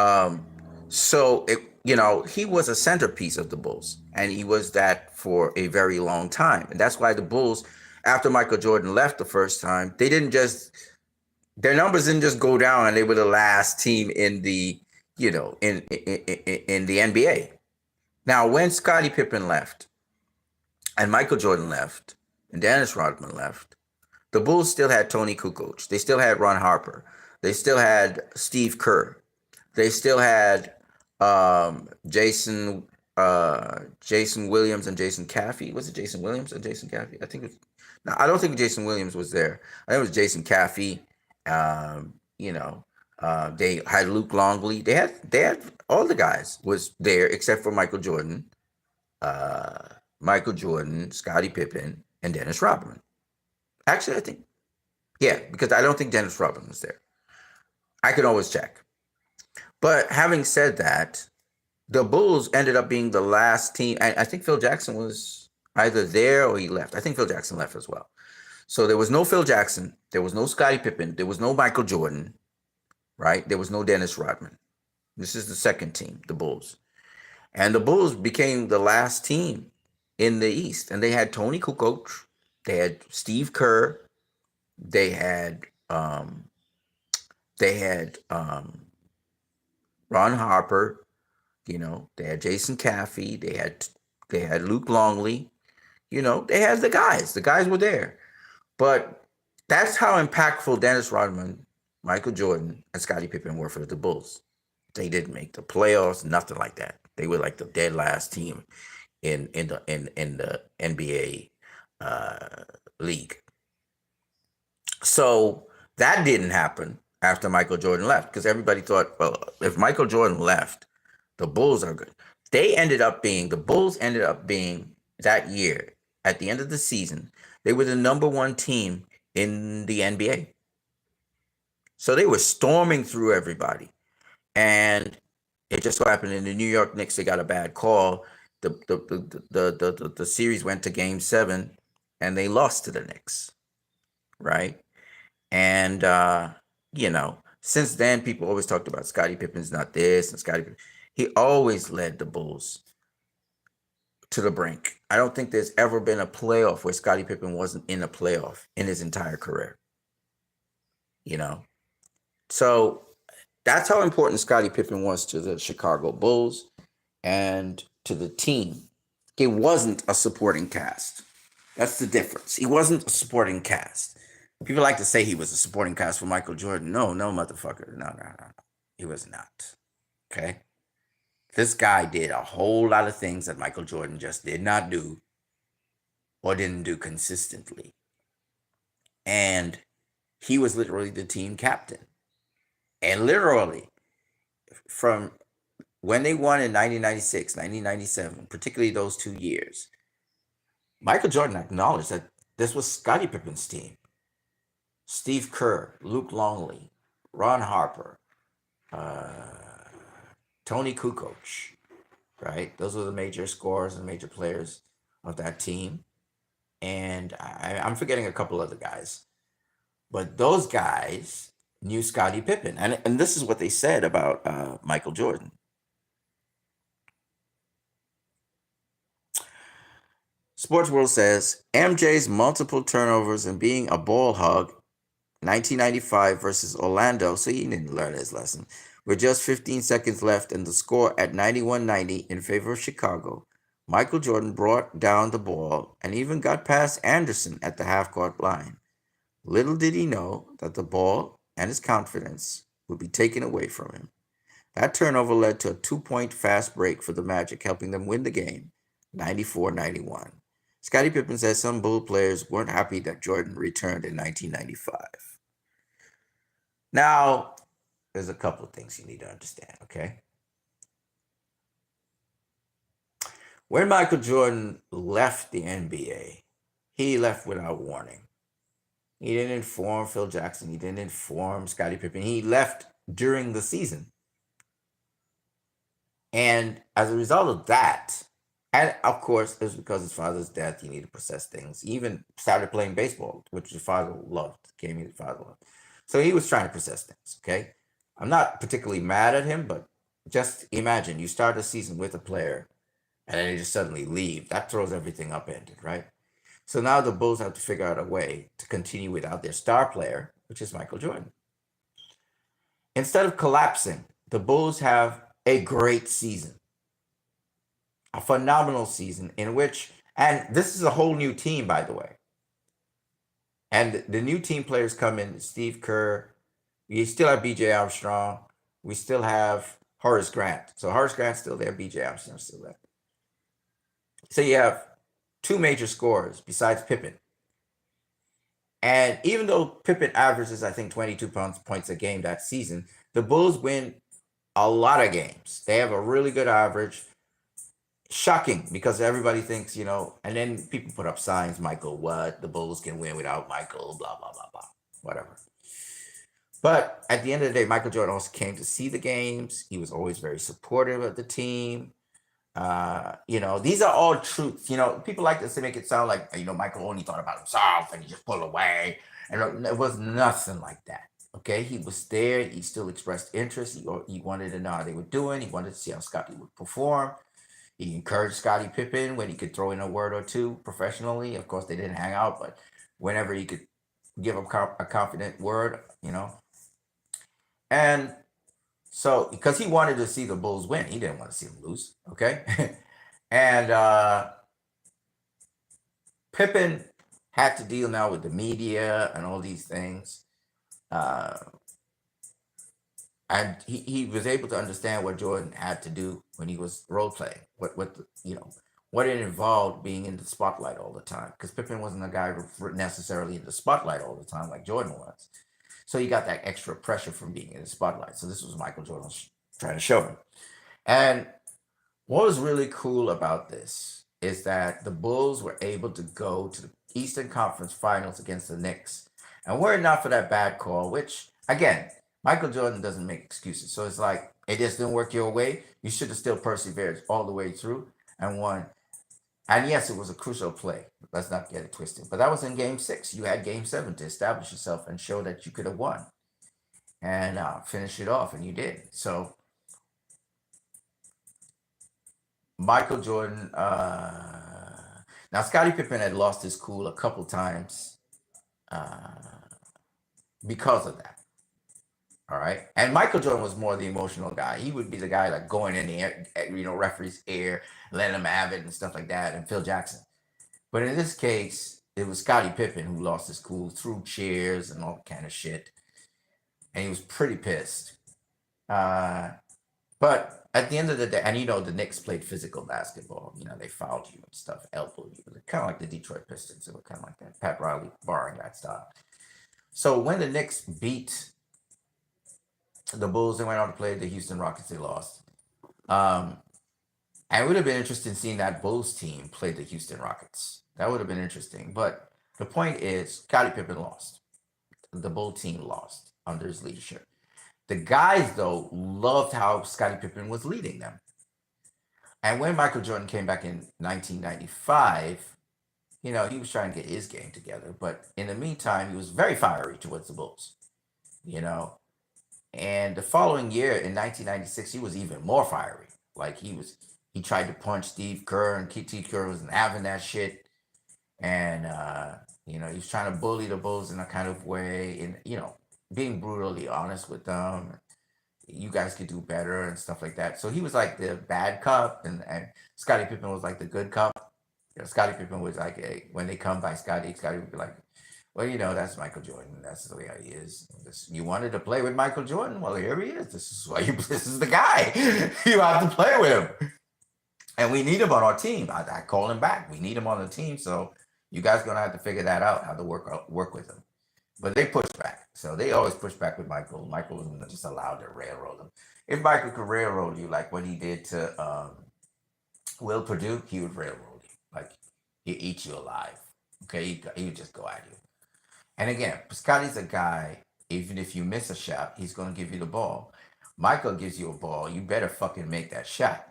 was a centerpiece of the Bulls, and he was that for a very long time. And that's why the Bulls, after Michael Jordan left the first time, their numbers didn't just go down, and they were the last team in the, in the NBA. Now, when Scottie Pippen left, and Michael Jordan left, and Dennis Rodman left, the Bulls still had Tony Kukoc. They still had Ron Harper. They still had Steve Kerr. They still had Jason Williams and Jason Caffey. Was it Jason Williams and Jason Caffey? I don't think Jason Williams was there. I think it was Jason Caffey. They had Luke Longley. They had all the guys was there except for Michael Jordan. Scottie Pippen, and Dennis Rodman. Actually, because I don't think Dennis Rodman was there. I can always check. But having said that, the Bulls ended up being the last team. I think Phil Jackson was either there or he left. I think Phil Jackson left as well. So there was no Phil Jackson. There was no Scottie Pippen. There was no Michael Jordan, right? There was no Dennis Rodman. This is the second team, the Bulls. And the Bulls became the last team in the East. And they had Tony Kukoc. They had Steve Kerr. They had Ron Harper. They had Jason Caffey. They had Luke Longley. They had the guys. The guys were there. But that's how impactful Dennis Rodman, Michael Jordan, and Scottie Pippen were for the Bulls. They didn't make the playoffs, nothing like that. They were like the dead last team in the NBA league. So that didn't happen after Michael Jordan left because everybody thought, well, if Michael Jordan left, the Bulls are good. The Bulls ended up being that year at the end of the season. They were the number one team in the NBA. So they were storming through everybody. And it just so happened in the New York Knicks, they got a bad call. The series went to game 7 and they lost to the Knicks. Right. And, since then, people always talked about Scottie Pippen's not this and Scottie Pippen. He always led the Bulls to the brink. I don't think there's ever been a playoff where Scottie Pippen wasn't in a playoff in his entire career. So that's how important Scottie Pippen was to the Chicago Bulls and to the team. He wasn't a supporting cast. That's the difference. He wasn't a supporting cast. People like to say he was a supporting cast for Michael Jordan. No, motherfucker. No. He was not. Okay? This guy did a whole lot of things that Michael Jordan just did not do or didn't do consistently. And he was literally the team captain. And literally, from when they won in 1996, 1997, particularly those 2 years, Michael Jordan acknowledged that this was Scottie Pippen's team. Steve Kerr, Luke Longley, Ron Harper, Tony Kukoc, right? Those were the major scorers and major players of that team. And I'm forgetting a couple other guys. But those guys knew Scottie Pippen. And this is what they said about Michael Jordan. Sports World says, MJ's multiple turnovers and being a ball hog, 1995 versus Orlando, so he didn't learn his lesson, with just 15 seconds left and the score at 91-90 in favor of Chicago. Michael Jordan brought down the ball and even got past Anderson at the half-court line. Little did he know that the ball and his confidence would be taken away from him. That turnover led to a 2-point fast break for the Magic, helping them win the game, 94-91. Scottie Pippen says some Bull players weren't happy that Jordan returned in 1995. Now, there's a couple of things you need to understand, okay? When Michael Jordan left the NBA, he left without warning. He didn't inform Phil Jackson. He didn't inform Scottie Pippen. He left during the season. And as a result of that, and of course, it was because of his father's death, he needed to process things. He even started playing baseball, which his father loved, game his father loved. So he was trying to process things, okay? I'm not particularly mad at him, but just imagine you start a season with a player and then they just suddenly leave. That throws everything upended, right? So now the Bulls have to figure out a way to continue without their star player, which is Michael Jordan. Instead of collapsing, the Bulls have a great season. A phenomenal season in which, and this is a whole new team, by the way. And the new team players come in, Steve Kerr. We still have B.J. Armstrong. We still have Horace Grant. So Horace Grant's still there, B.J. Armstrong's still there. So you have 2 major scorers besides Pippen. And even though Pippen averages, I think, 22 points a game that season, the Bulls win a lot of games. They have a really good average. Shocking, because everybody thinks, and then people put up signs, Michael, what? The Bulls can win without Michael, blah, blah, blah, blah, whatever. But at the end of the day, Michael Jordan also came to see the games. He was always very supportive of the team. These are all truths. People like to make it sound like, Michael only thought about himself and he just pulled away. And it was nothing like that. Okay, he was there. He still expressed interest. He wanted to know how they were doing. He wanted to see how Scotty would perform. He encouraged Scottie Pippen when he could throw in a word or two professionally. Of course, they didn't hang out, but whenever he could give a confident word, And So because he wanted to see the Bulls win, he didn't want to see them lose. Okay, and Pippen had to deal now with the media and all these things. Uh, and he was able to understand what Jordan had to do when he was role playing. What it involved being in the spotlight all the time. Because Pippen wasn't a guy necessarily in the spotlight all the time like Jordan was. So he got that extra pressure from being in the spotlight. So this was Michael Jordan trying to show him. And what was really cool about this is that the Bulls were able to go to the Eastern Conference Finals against the Knicks. And were it not for that bad call, which, again, Michael Jordan doesn't make excuses. So it's like, it just didn't work your way. You should have still persevered all the way through and won. And yes, it was a crucial play. Let's not get it twisted. But that was in game 6. You had game 7 to establish yourself and show that you could have won and finish it off. And you did. So Michael Jordan, now Scottie Pippen had lost his cool a couple times uh, because of that. All right. And Michael Jordan was more the emotional guy. He would be the guy like going in the air, referee's ear, letting him have it and stuff like that, and Phil Jackson. But in this case, it was Scottie Pippen who lost his cool, threw chairs and all kind of shit. And he was pretty pissed. But at the end of the day, and the Knicks played physical basketball. They fouled you and stuff, elbowed you. Kind of like the Detroit Pistons. It was kind of like that. Pat Riley borrowing that style. So when the Knicks beat the Bulls, they went on to play the Houston Rockets. They lost. And it would have been interesting seeing that Bulls team play the Houston Rockets. That would have been interesting. But the point is, Scottie Pippen lost. The Bull team lost under his leadership. The guys, though, loved how Scottie Pippen was leading them. And when Michael Jordan came back in 1995, he was trying to get his game together. But in the meantime, he was very fiery towards the Bulls, And the following year, in 1996, he was even more fiery. Like he tried to punch Steve Kerr, and Steve Kerr wasn't having that shit. And, he was trying to bully the Bulls in a kind of way, and, being brutally honest with them. You guys could do better and stuff like that. So he was like the bad cop, and Scottie Pippen was like the good cop. Scottie Pippen was like, hey, when they come by Scottie would be like, well, that's Michael Jordan. That's the way he is. You wanted to play with Michael Jordan? Well, here he is. This is the guy. You have to play with him. And we need him on our team. I call him back. We need him on the team. So you guys going to have to figure that out, how to work with him. But they pushed back. So they always pushed back with Michael. Michael wasn't just allowed to railroad them. If Michael could railroad you like what he did to Will Perdue, he would railroad you. Like, he'd eat you alive. Okay? He would just go at you. And again, Scotty's a guy, even if you miss a shot, he's going to give you the ball. Michael gives you a ball. You better fucking make that shot.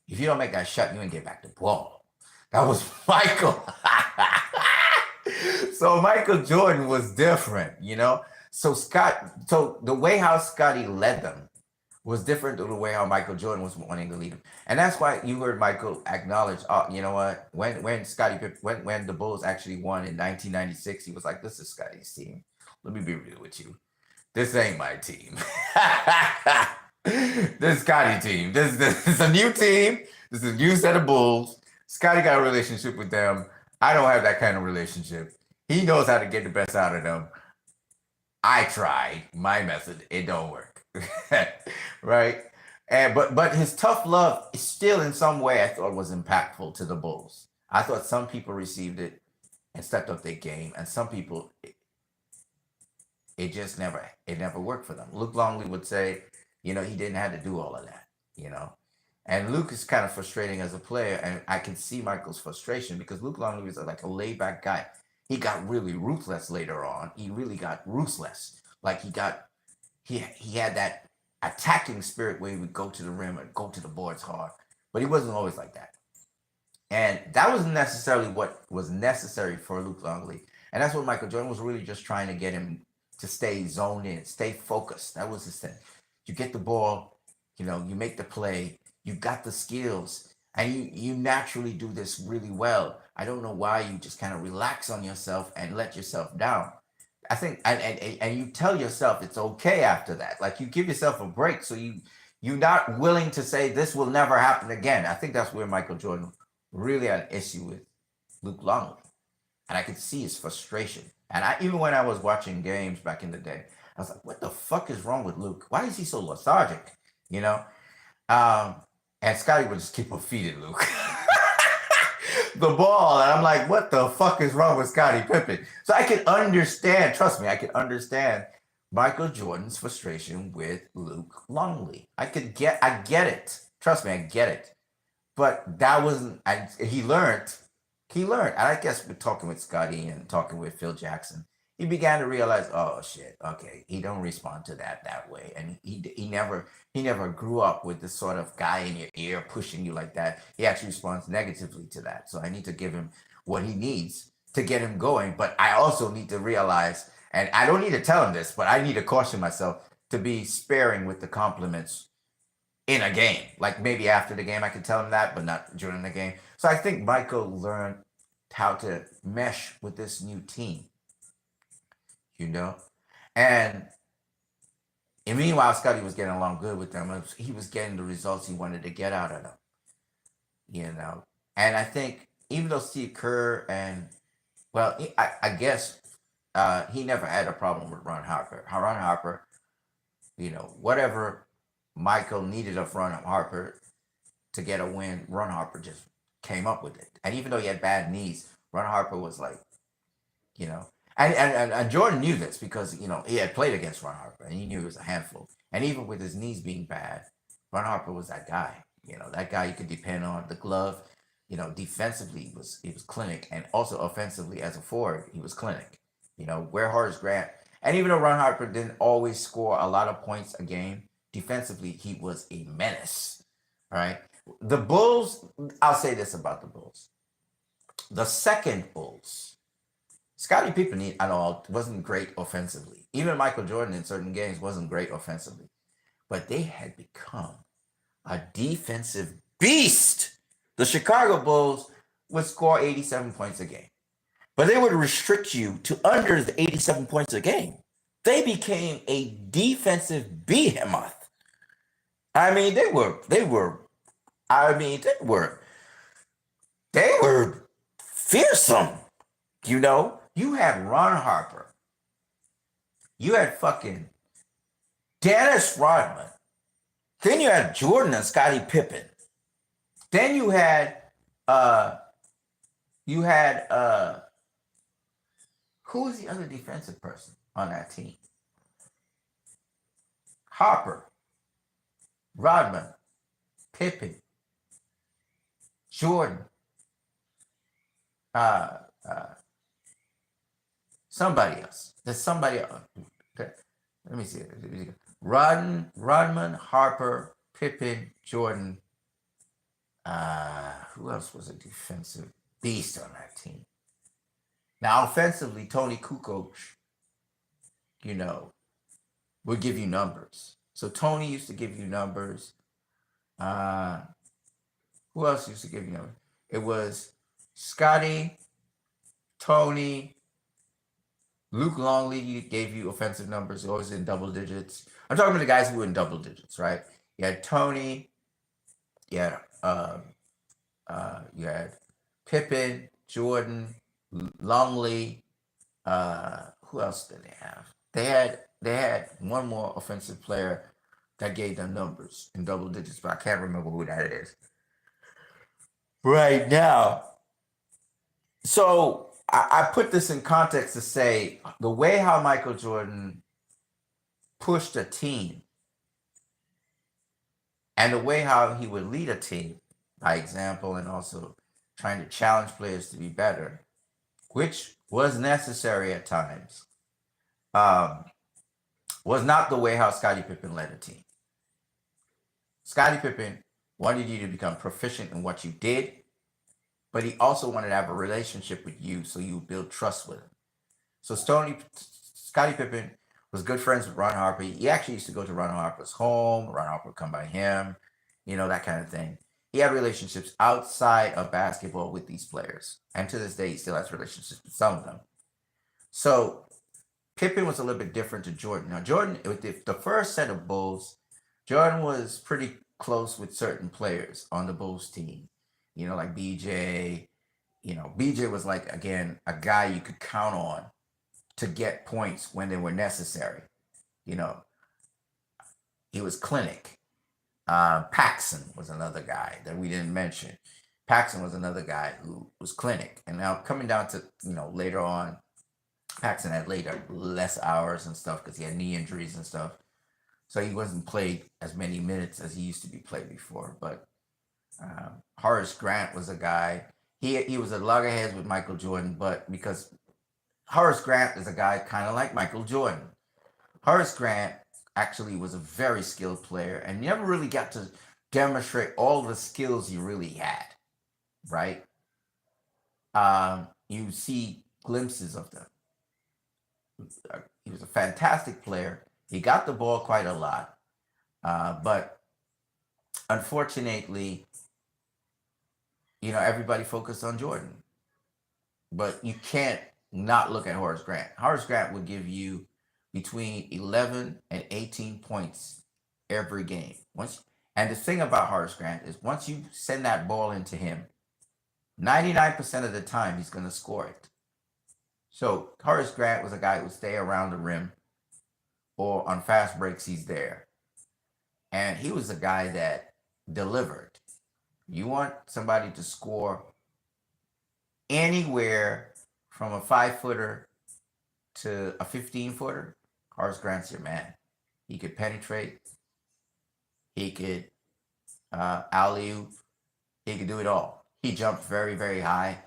If you don't make that shot, you ain't get back the ball. That was Michael. So Michael Jordan was different, So the way how Scotty led them was different than the way how Michael Jordan was wanting to lead them. And that's why you heard Michael acknowledge, oh, you know what? When Scotty Pippen, when the Bulls actually won in 1996, he was like, this is Scotty's team. Let me be real with you. This ain't my team. This is Scotty team. This is a new team. This is a new set of Bulls. Scotty got a relationship with them. I don't have that kind of relationship. He knows how to get the best out of them. I tried my method. It don't work. Right? But his tough love is still in some way I thought was impactful to the Bulls. I thought some people received it and stepped up their game, and some people it just never worked for them. Luke Longley would say, he didn't have to do all of that, And Luke is kind of frustrating as a player, and I can see Michael's frustration because Luke Longley was like a laid-back guy. He got really ruthless later on. He really got ruthless. Like he had that attacking spirit where he would go to the rim and go to the boards hard, but he wasn't always like that. And that wasn't necessarily what was necessary for Luke Longley. And that's what Michael Jordan was really just trying to get him to stay zoned in, stay focused. That was his thing. You get the ball, you make the play, you got the skills, and you naturally do this really well. I don't know why you just kind of relax on yourself and let yourself down. I think, and you tell yourself it's okay after that. Like you give yourself a break, so you're not willing to say this will never happen again. I think that's where Michael Jordan really had an issue with Luke Longley, and I could see his frustration. And I even when I was watching games back in the day, I was like, "What the fuck is wrong with Luke? Why is he so lethargic?" You know. Um, and Scotty would just keep on feeding Luke the ball, and I'm like, "What the fuck is wrong with Scotty Pippen?" So I can understand. Trust me, I can understand Michael Jordan's frustration with Luke Longley. I get it. Trust me, I get it. But that wasn't. He learned. He learned. And I guess with talking with Scotty and talking with Phil Jackson, he began to realize, oh shit, okay, he don't respond to that way, and he never grew up with this sort of guy in your ear pushing you like that. He actually responds negatively to that. So I need to give him what he needs to get him going. But I also need to realize, and I don't need to tell him this, but I need to caution myself to be sparing with the compliments in a game. Like maybe after the game, I could tell him that, but not during the game. So I think Michael learned how to mesh with this new team, you know? And meanwhile, Scotty was getting along good with them. He was getting the results he wanted to get out of them, you know? And I think even though Steve Kerr and, well, I guess he never had a problem with Ron Harper. Ron Harper, whatever Michael needed of Ron Harper to get a win, Ron Harper just came up with it. And even though he had bad knees, Ron Harper was like, you know, and Jordan knew this because, he had played against Ron Harper and he knew he was a handful. And even with his knees being bad, Ron Harper was that guy, that guy you could depend on. The glove, defensively he was clinic, and also offensively as a forward, he was clinic. Where Horace Grant, and even though Ron Harper didn't always score a lot of points a game, defensively he was a menace. All right. The Bulls, I'll say this about the Bulls. The second Bulls, Scottie Pippen, I know, wasn't great offensively. Even Michael Jordan in certain games wasn't great offensively. But they had become a defensive beast. The Chicago Bulls would score 87 points a game, but they would restrict you to under the 87 points a game. They became a defensive behemoth. I mean, they were fearsome. You had Ron Harper. You had fucking Dennis Rodman. Then you had Jordan and Scottie Pippen. Then you had who was the other defensive person on that team? Harper, Rodman, Pippen, Jordan, somebody else. There's somebody else. Let me see. Rodman, Harper, Pippen, Jordan. Who else was a defensive beast on that team? Now, offensively, Tony Kukoc, would give you numbers. So Tony used to give you numbers. Who else used to give you numbers? It was Scotty, Tony, Luke Longley gave you offensive numbers, always in double digits. I'm talking about the guys who were in double digits, right? You had Tony, you had Pippen, Jordan, Longley. Who else did they have? They had one more offensive player that gave them numbers in double digits, but I can't remember who that is right now. So I put this in context to say the way how Michael Jordan pushed a team and the way how he would lead a team by example and also trying to challenge players to be better, which was necessary at times, was not the way how Scottie Pippen led a team. Scottie Pippen wanted you to become proficient in what you did, but he also wanted to have a relationship with you so you build trust with him. So Scottie Pippen was good friends with Ron Harper. He actually used to go to Ron Harper's home. Ron Harper would come by him, that kind of thing. He had relationships outside of basketball with these players. And to this day, he still has relationships with some of them. So Pippen was a little bit different to Jordan. Now, Jordan, with the first set of Bulls, Jordan was pretty close with certain players on the Bulls team. Like BJ. BJ was like, again, a guy you could count on to get points when they were necessary. You know, he was clinic. Paxson was another guy that we didn't mention. Paxson was another guy who was clinic. And now coming down to, later on, Paxson had later less hours and stuff because he had knee injuries and stuff. So he wasn't played as many minutes as he used to be played before. But Horace Grant was a guy. He was a loggerheads with Michael Jordan, but because Horace Grant is a guy kind of like Michael Jordan. Horace Grant actually was a very skilled player and never really got to demonstrate all the skills he really had, right? You see glimpses of them. He was a fantastic player. He got the ball quite a lot, but unfortunately, everybody focused on Jordan. But you can't not look at Horace Grant. Horace Grant would give you between 11 and 18 points every game. And the thing about Horace Grant is once you send that ball into him, 99% of the time he's going to score it. So Horace Grant was a guy who would stay around the rim, or on fast breaks he's there. And he was a guy that delivered. You want somebody to score anywhere from a 5-footer to a 15-footer, Horace Grant's your man. He could penetrate. He could alley-oop. He could do it all. He jumped very, very high.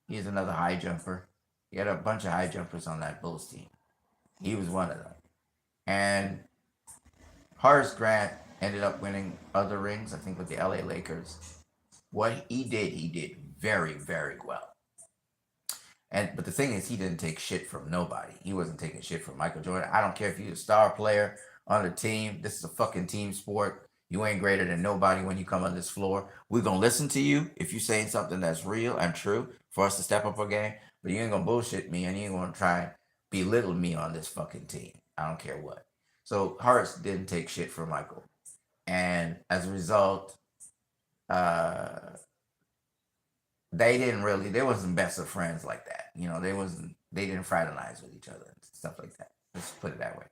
He's another high jumper. He had a bunch of high jumpers on that Bulls team. He was one of them. And Horace Grant ended up winning other rings, I think with the LA Lakers. What he did very, very well. But the thing is, he didn't take shit from nobody. He wasn't taking shit from Michael Jordan. I don't care if you're a star player on the team. This is a fucking team sport. You ain't greater than nobody when you come on this floor. We're going to listen to you if you're saying something that's real and true for us to step up our game. But you ain't going to bullshit me and you ain't going to try and belittle me on this fucking team. I don't care what. So Horace didn't take shit from Michael. And as a result, they wasn't best of friends like that. They didn't fraternize with each other and stuff like that. Let's put it that way.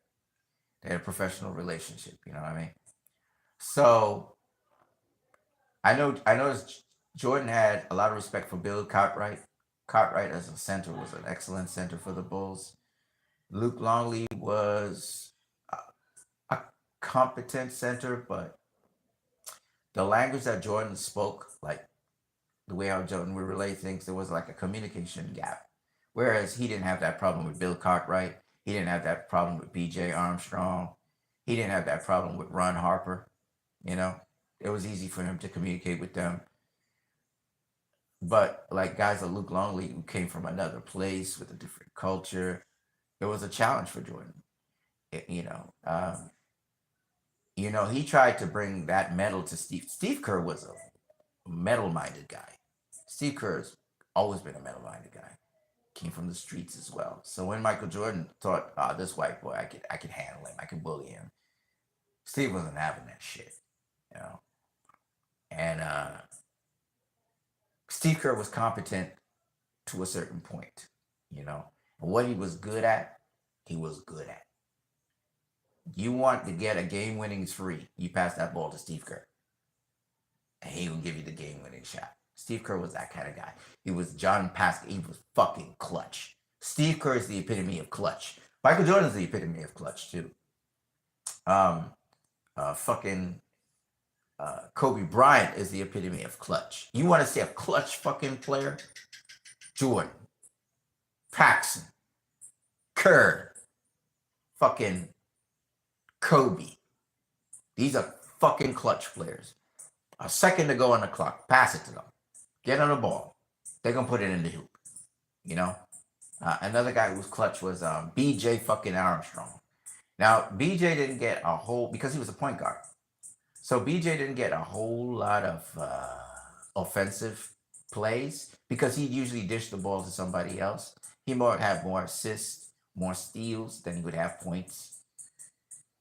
They had a professional relationship, you know what I mean? So I noticed Jordan had a lot of respect for Bill Cartwright. Cartwright as a center was an excellent center for the Bulls. Luke Longley was a competent center, but the language that Jordan spoke, like the way how Jordan would relay things, there was like a communication gap. Whereas he didn't have that problem with Bill Cartwright. He didn't have that problem with B.J. Armstrong. He didn't have that problem with Ron Harper. It was easy for him to communicate with them. But like guys like Luke Longley, who came from another place with a different culture, it was a challenge for Jordan. He tried to bring that metal to Steve. Steve Kerr was a metal-minded guy. Steve Kerr's always been a metal-minded guy. Came from the streets as well. So when Michael Jordan thought, this white boy, I could handle him, I could bully him, Steve wasn't having that shit, And Steve Kerr was competent to a certain point, And what he was good at, he was good at. You want to get a game-winning three, you pass that ball to Steve Kerr. And he will give you the game-winning shot. Steve Kerr was that kind of guy. He was John Pascal. He was fucking clutch. Steve Kerr is the epitome of clutch. Michael Jordan is the epitome of clutch, too. Kobe Bryant is the epitome of clutch. You want to see a clutch fucking player? Jordan, Paxson, Kerr, fucking Kobe. These are fucking clutch players. A second to go on the clock. Pass it to them. Get on the ball. They're going to put it in the hoop. Another guy who was clutch was B.J. fucking Armstrong. Now, B.J. didn't get a whole, because he was a point guard. So B.J. didn't get a whole lot of offensive plays because he usually dished the ball to somebody else. He had more assists more steals than he would have points.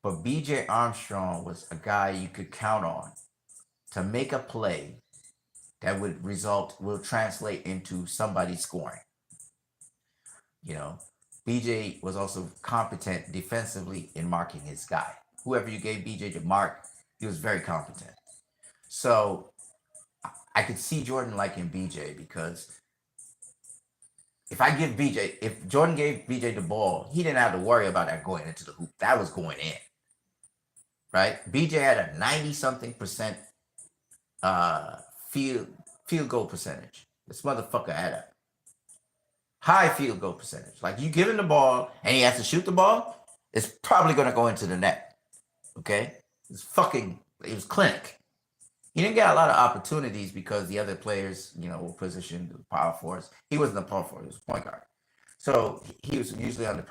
But BJ Armstrong was a guy you could count on to make a play that will translate into somebody scoring. You know, BJ was also competent defensively in marking his guy. Whoever you gave BJ to mark, he was very competent. So I could see Jordan liking BJ because if Jordan gave BJ the ball, he didn't have to worry about that going into the hoop. That was going in. Right? BJ had a 90-something% uh, field goal percentage. This motherfucker had a high field goal percentage. Like, you give him the ball and he has to shoot the ball, it's probably going to go into the net. Okay? It was clinic. He didn't get a lot of opportunities because the other players, were positioned power forwards. He wasn't a power forward, he was a point guard. So he was usually on the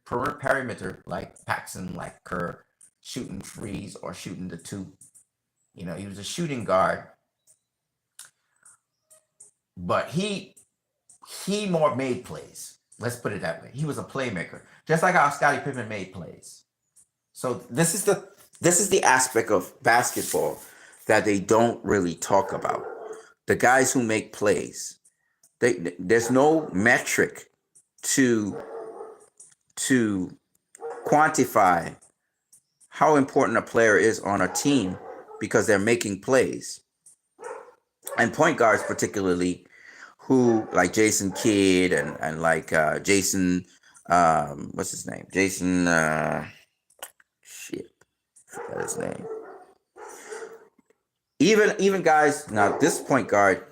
perimeter, like Paxson, like Kerr, shooting threes or shooting the two. He was a shooting guard. But he more made plays. Let's put it that way. He was a playmaker, just like how Scotty Pippen made plays. So this is the aspect of basketball that they don't really talk about. The guys who make plays. There's no metric to quantify how important a player is on a team because they're making plays. And point guards particularly, who like Jason Kidd and like Jason, what's his name? Jason, forgot his name. Even guys, now this point guard,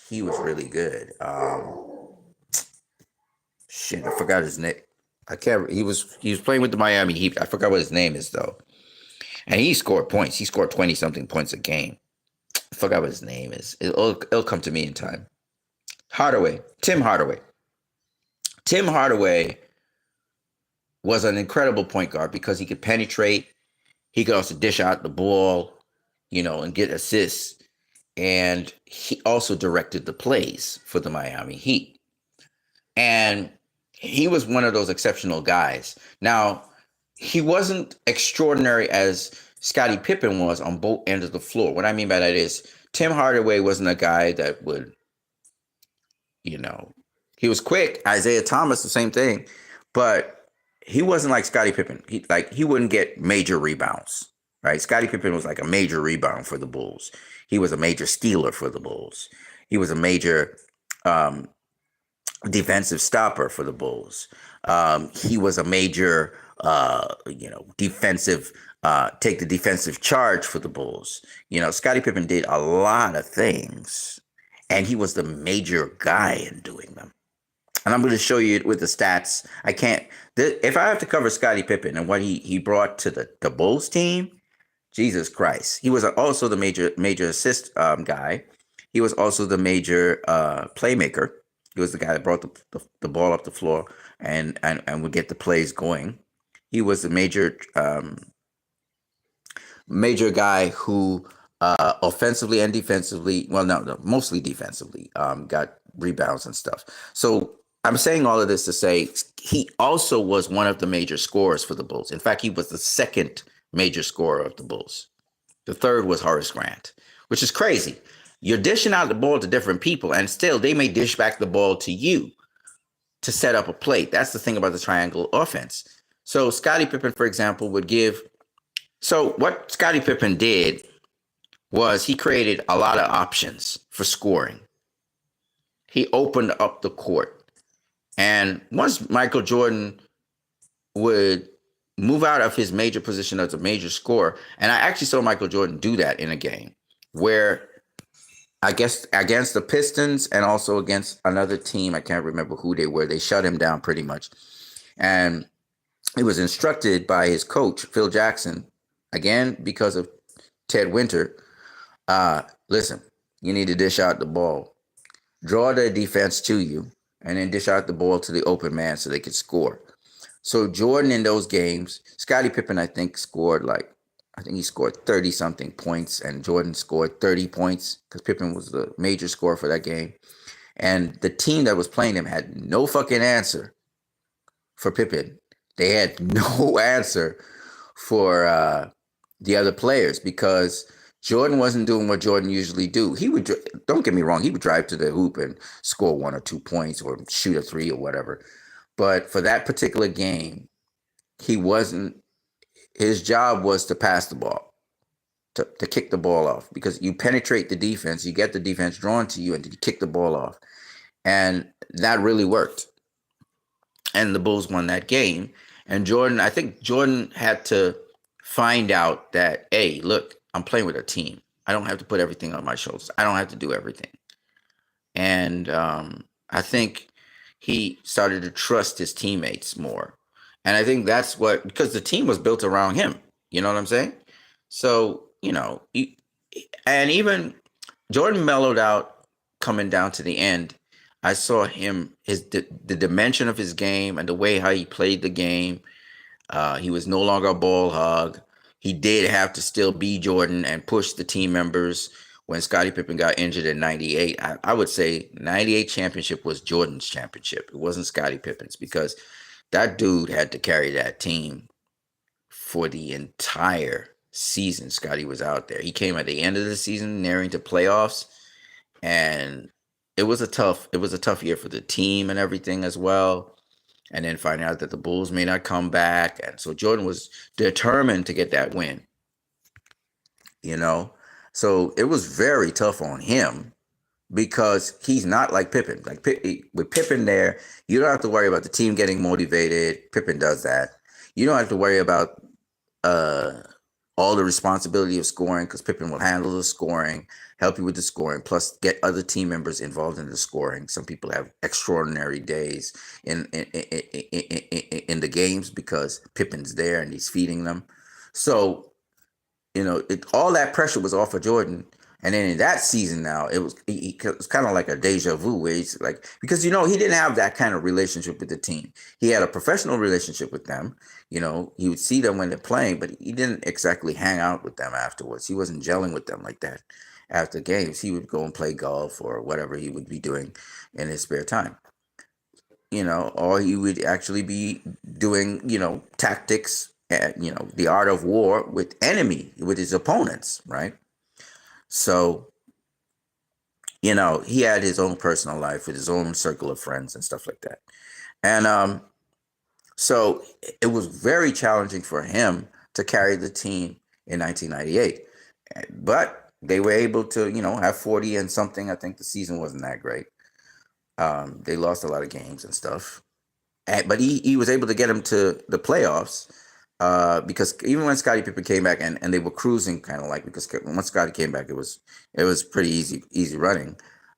he was really good. I forgot his name. He was playing with the Miami Heat. I forgot what his name is though. And he scored points. He scored 20-something points a game. I forgot what his name is. It'll come to me in time. Tim Hardaway. Tim Hardaway was an incredible point guard because he could penetrate. He could also dish out the ball, and get assists. And he also directed the plays for the Miami Heat. And he was one of those exceptional guys. Now, he wasn't extraordinary as Scottie Pippen was on both ends of the floor. What I mean by that is Tim Hardaway wasn't a guy that would, he was quick. Isaiah Thomas, the same thing. But he wasn't like Scottie Pippen. He wouldn't get major rebounds, right? Scottie Pippen was like a major rebound for the Bulls. He was a major stealer for the Bulls. He was a major defensive stopper for the Bulls. He was a major, defensive, take the defensive charge for the Bulls. Scottie Pippen did a lot of things, and he was the major guy in doing them. And I'm going to show you with the stats. If I have to cover Scottie Pippen and what he brought to the Bulls team, Jesus Christ. He was also the major assist guy. He was also the major playmaker. He was the guy that brought the ball up the floor and would get the plays going. He was the major guy who offensively and defensively, well, no, mostly defensively, got rebounds and stuff. So I'm saying all of this to say he also was one of the major scorers for the Bulls. In fact, he was the second major scorer of the Bulls. The third was Horace Grant, which is crazy. You're dishing out the ball to different people, and still they may dish back the ball to you to set up a play. That's the thing about the triangle offense. So Scottie Pippen, for example, so what Scottie Pippen did was he created a lot of options for scoring. He opened up the court. And once Michael Jordan would move out of his major position as a major scorer, and I actually saw Michael Jordan do that in a game where I guess against the Pistons and also against another team, I can't remember who they were, they shut him down pretty much. And he was instructed by his coach, Phil Jackson, again, because of Ted Winter, listen, you need to dish out the ball. Draw the defense to you, and then dish out the ball to the open man so they could score. So Jordan in those games, Scottie Pippen, I think he scored 30-something points, and Jordan scored 30 points because Pippen was the major scorer for that game. And the team that was playing him had no fucking answer for Pippen. They had no answer for the other players because Jordan wasn't doing what Jordan usually do. He would, don't get me wrong, he would drive to the hoop and score 1 or 2 points or shoot a three or whatever. But for that particular game, he wasn't. His job was to pass the ball, to kick the ball off, because you penetrate the defense, you get the defense drawn to you, and you kick the ball off, and that really worked. And the Bulls won that game. And Jordan, I think Jordan had to find out that, hey, look, I'm playing with a team. I don't have to put everything on my shoulders. I don't have to do everything. And I think he started to trust his teammates more. And I think that's what, because the team was built around him. You know what I'm saying? So, and even Jordan mellowed out coming down to the end. I saw him, the dimension of his game and the way how he played the game. He was no longer a ball hog. He did have to still be Jordan and push the team members. When Scotty Pippen got injured in 98, I would say 98 championship was Jordan's championship. It wasn't Scotty Pippen's, because that dude had to carry that team for the entire season Scotty was out there. He came at the end of the season, nearing to playoffs, and it was a tough year for the team and everything as well. And then finding out that the Bulls may not come back. And so Jordan was determined to get that win. So it was very tough on him, because he's not like Pippen. Like with Pippen there, you don't have to worry about the team getting motivated. Pippen does that. You don't have to worry about all the responsibility of scoring, because Pippen will handle the scoring, help you with the scoring, plus get other team members involved in the scoring. Some people have extraordinary days in the games because Pippen's there and he's feeding them. So, all that pressure was off of Jordan. And then in that season now, it was kind of like a deja vu, where he's like, because he didn't have that kind of relationship with the team. He had a professional relationship with them. He would see them when they're playing, but he didn't exactly hang out with them afterwards. He wasn't gelling with them like that after games. He would go and play golf or whatever he would be doing in his spare time. Or he would actually be doing, tactics, the art of war with his opponents, right? So, he had his own personal life with his own circle of friends and stuff like that. And so it was very challenging for him to carry the team in 1998. But they were able to, have 40 and something. I think the season wasn't that great. They lost a lot of games and stuff. But he was able to get them to the playoffs. Because even when Scottie Pippen came back and they were cruising, kind of like, because once Scottie came back, it was pretty easy running.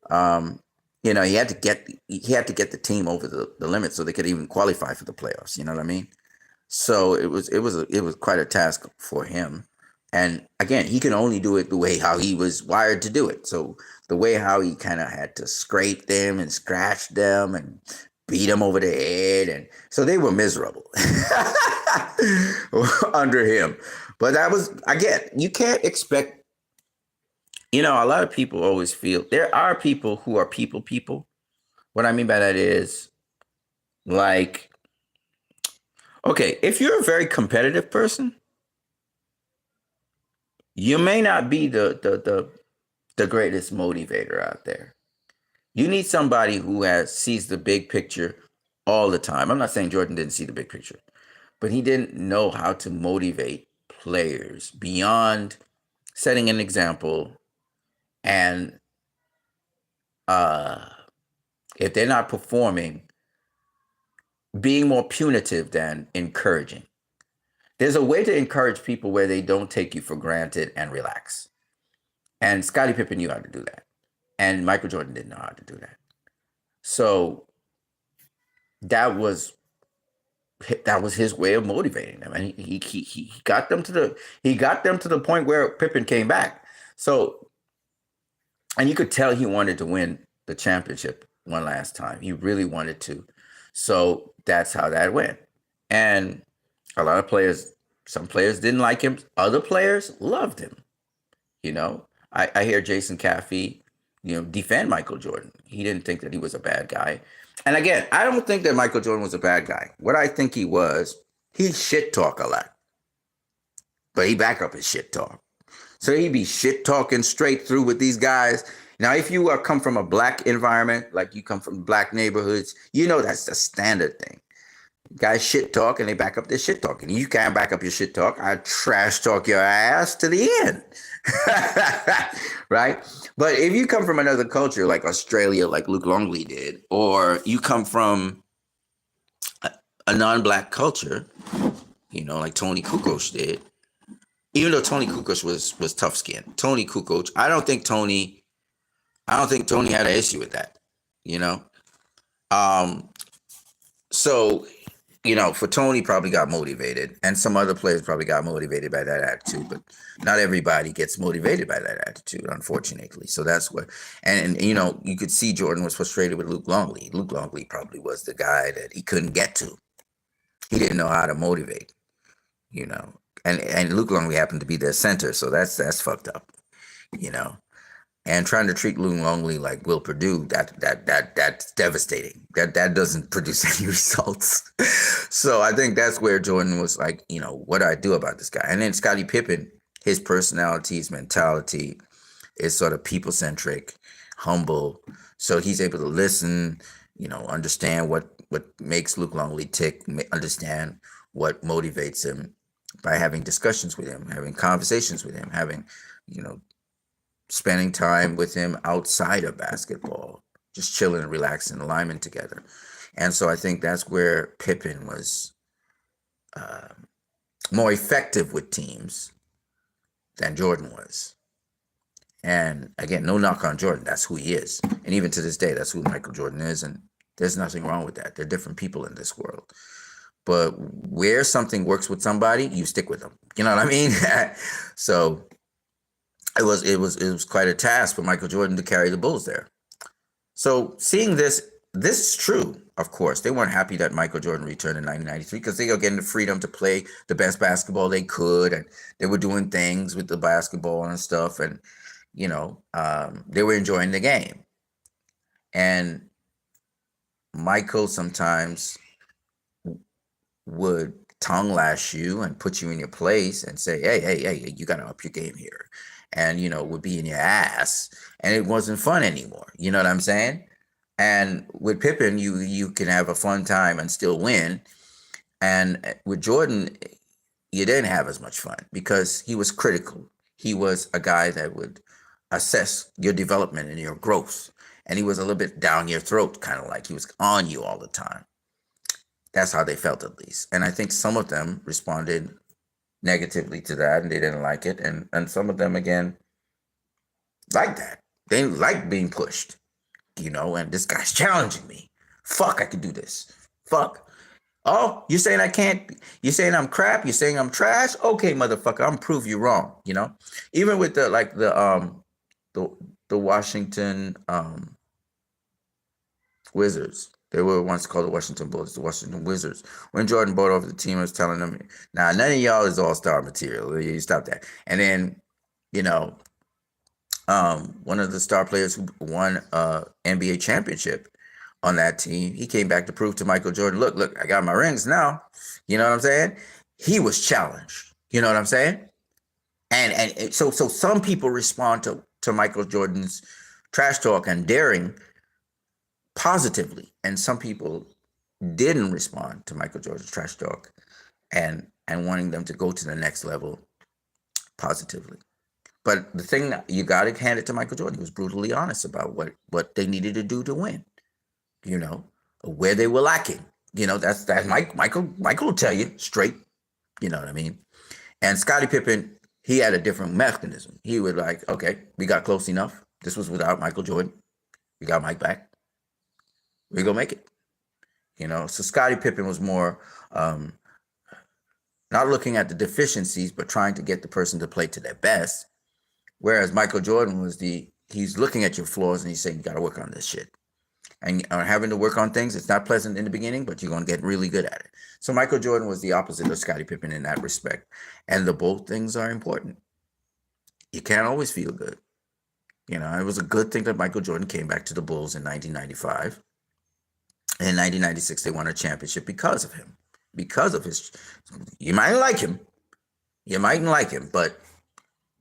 He had to get the team over the limit so they could even qualify for the playoffs. You know what I mean? So it was quite a task for him. And again, he can only do it the way how he was wired to do it. So the way how he kind of had to scrape them and scratch them and beat them over the head, and so they were miserable under him. But that was, again, you can't expect. A lot of people always feel there are people who are people. What I mean by that is, like, okay, if you're a very competitive person, you may not be the greatest motivator out there. You need somebody who sees the big picture all the time. I'm not saying Jordan didn't see the big picture, but he didn't know how to motivate players beyond setting an example. And if they're not performing, being more punitive than encouraging. There's a way to encourage people where they don't take you for granted and relax. And Scottie Pippen knew how to do that. And Michael Jordan didn't know how to do that. So that was his way of motivating them, and he got them to the point where Pippen came back. So, and you could tell he wanted to win the championship one last time. He really wanted to. So that's how that went. And a lot of players, some players didn't like him. Other players loved him. I hear Jason Caffey, defend Michael Jordan. He didn't think that he was a bad guy. And again, I don't think that Michael Jordan was a bad guy. What I think he shit talk a lot, but he back up his shit talk. So he'd be shit talking straight through with these guys. Now, if you come from a black environment, like you come from black neighborhoods, you know that's the standard thing. Guys shit talk and they back up their shit talk. And you can't back up your shit talk. I trash talk your ass to the end. Right? But if you come from another culture like Australia, like Luke Longley did, or you come from a non-black culture, like Tony Kukoc did, even though Tony Kukoc was tough skinned. Tony Kukoc, I don't think Tony had an issue with that, you know? So, for Tony probably got motivated, and some other players probably got motivated by that attitude, but not everybody gets motivated by that attitude, unfortunately. So that's what, and you could see Jordan was frustrated with Luke Longley. Luke Longley probably was the guy that he couldn't get to. He didn't know how to motivate, and Luke Longley happened to be their center, so that's fucked up, And trying to treat Luke Longley like Will Perdue, that's devastating. That doesn't produce any results. So I think that's where Jordan was like, what do I do about this guy? And then Scotty Pippen, his personality, his mentality is sort of people-centric, humble. So he's able to listen, understand what makes Luke Longley tick, understand what motivates him by having discussions with him, having conversations with him, having, spending time with him outside of basketball, just chilling and relaxing, alignment together. And so I think that's where Pippen was more effective with teams than Jordan was. And again, no knock on Jordan. That's who he is. And even to this day, that's who Michael Jordan is. And there's nothing wrong with that. They're different people in this world. But where something works with somebody, you stick with them. You know what I mean? So it was quite a task for Michael Jordan to carry the Bulls there. So seeing this is true, of course. They weren't happy that Michael Jordan returned in 1993 because they were getting the freedom to play the best basketball they could, and they were doing things with the basketball and stuff, and they were enjoying the game. And Michael sometimes would tongue lash you and put you in your place and say, hey, you got to up your game here. And, would be in your ass, and it wasn't fun anymore. You know what I'm saying? And with Pippen, you can have a fun time and still win. And with Jordan, you didn't have as much fun because he was critical. He was a guy that would assess your development and your growth. And he was a little bit down your throat, kind of like he was on you all the time. That's how they felt, at least. And I think some of them responded negatively to that, and they didn't like it. And some of them, again, like that. They like being pushed, and this guy's challenging me. Fuck, I can do this. Fuck. Oh, you're saying I can't? You're saying I'm crap? You're saying I'm trash? Okay, motherfucker, I'm prove you wrong, Even with the Washington Wizards. They were once called the Washington Bullets, the Washington Wizards. When Jordan bought over the team, I was telling them, "Now, none of y'all is all-star material. You stop that." And then, one of the star players who won NBA championship on that team, he came back to prove to Michael Jordan, look, I got my rings now. You know what I'm saying? He was challenged. You know what I'm saying? And so some people respond to Michael Jordan's trash talk and daring positively, and some people didn't respond to Michael Jordan's trash talk and wanting them to go to the next level positively. But the thing that you got to hand it to Michael Jordan, he was brutally honest about what they needed to do to win, where they were lacking. That's Michael will tell you straight, you know what I mean? And Scottie Pippen, he had a different mechanism. He would like, okay, we got close enough. This was without Michael Jordan. We got Mike back. We're going to make it. So Scottie Pippen was more not looking at the deficiencies, but trying to get the person to play to their best. Whereas Michael Jordan he's looking at your flaws and he's saying, you got to work on this shit. And having to work on things, it's not pleasant in the beginning, but you're going to get really good at it. So Michael Jordan was the opposite of Scottie Pippen in that respect. And both things are important. You can't always feel good. It was a good thing that Michael Jordan came back to the Bulls in 1995. In 1996, they won a championship because of him, because of his. You might like him, but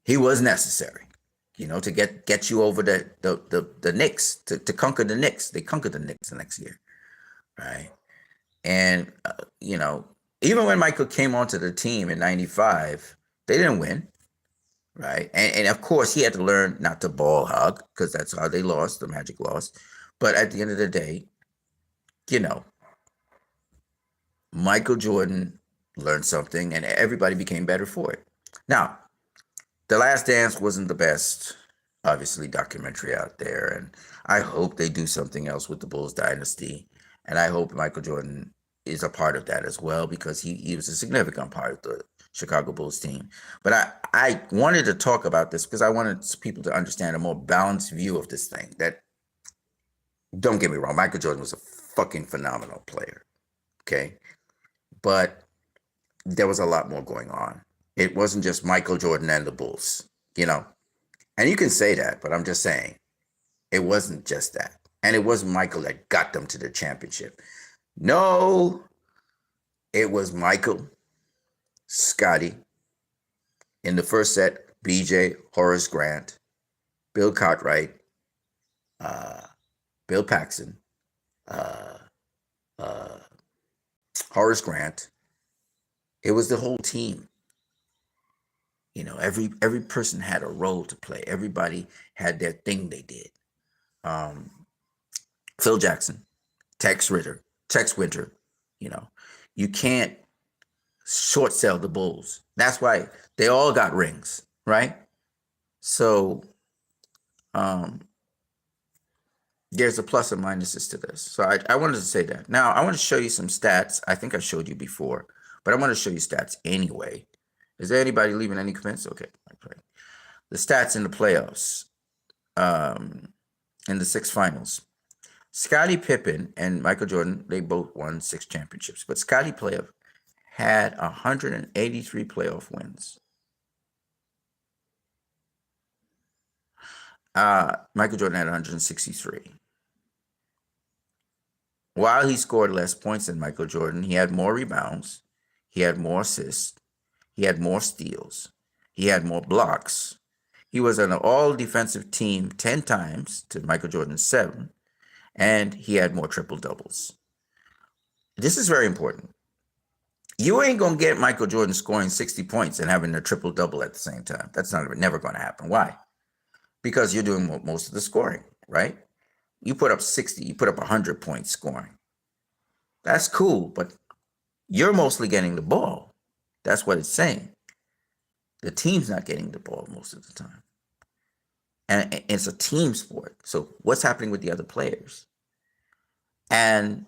he was necessary, to get you over the Knicks, to conquer the Knicks. They conquered the Knicks the next year, right? And even when Michael came onto the team in '95, they didn't win, right? And of course, he had to learn not to ball hog, because that's how they lost. The Magic lost. But at the end of the day, Michael Jordan learned something, and everybody became better for it. Now, The Last Dance wasn't the best, obviously, documentary out there, and I hope they do something else with the Bulls dynasty, and I hope Michael Jordan is a part of that as well, because he was a significant part of the Chicago Bulls team. But I wanted to talk about this because I wanted people to understand a more balanced view of this thing. That, don't get me wrong, Michael Jordan was a fucking phenomenal player, okay? But there was a lot more going on. It wasn't just Michael Jordan and the Bulls, And you can say that, but I'm just saying, it wasn't just that. And it wasn't Michael that got them to the championship. No, it was Michael, Scotty, in the first set, BJ, Horace Grant, Bill Cartwright, Bill Paxson, Horace Grant. It was the whole team. Every person had a role to play. Everybody had their thing they did. Phil Jackson, Tex Winter, you can't short sell the Bulls. That's why they all got rings, right? So there's a plus and minuses to this. So I wanted to say that. Now, I want to show you some stats. I think I showed you before, but I want to show you stats anyway. Is there anybody leaving any comments? Okay. The stats in the playoffs, in the 6 finals. Scottie Pippen and Michael Jordan, they both won 6 championships, but Scottie Pippen had 183 playoff wins. Michael Jordan had 163. While he scored less points than Michael Jordan, he had more rebounds, he had more assists, he had more steals, he had more blocks. He was on an all-defensive team 10 times to Michael Jordan's 7, and he had more triple-doubles. This is very important. You ain't going to get Michael Jordan scoring 60 points and having a triple-double at the same time. That's never going to happen. Why? Because you're doing most of the scoring, right? You put up 60, you put up 100 points scoring. That's cool, but you're mostly getting the ball. That's what it's saying. The team's not getting the ball most of the time. And it's a team sport. So what's happening with the other players? And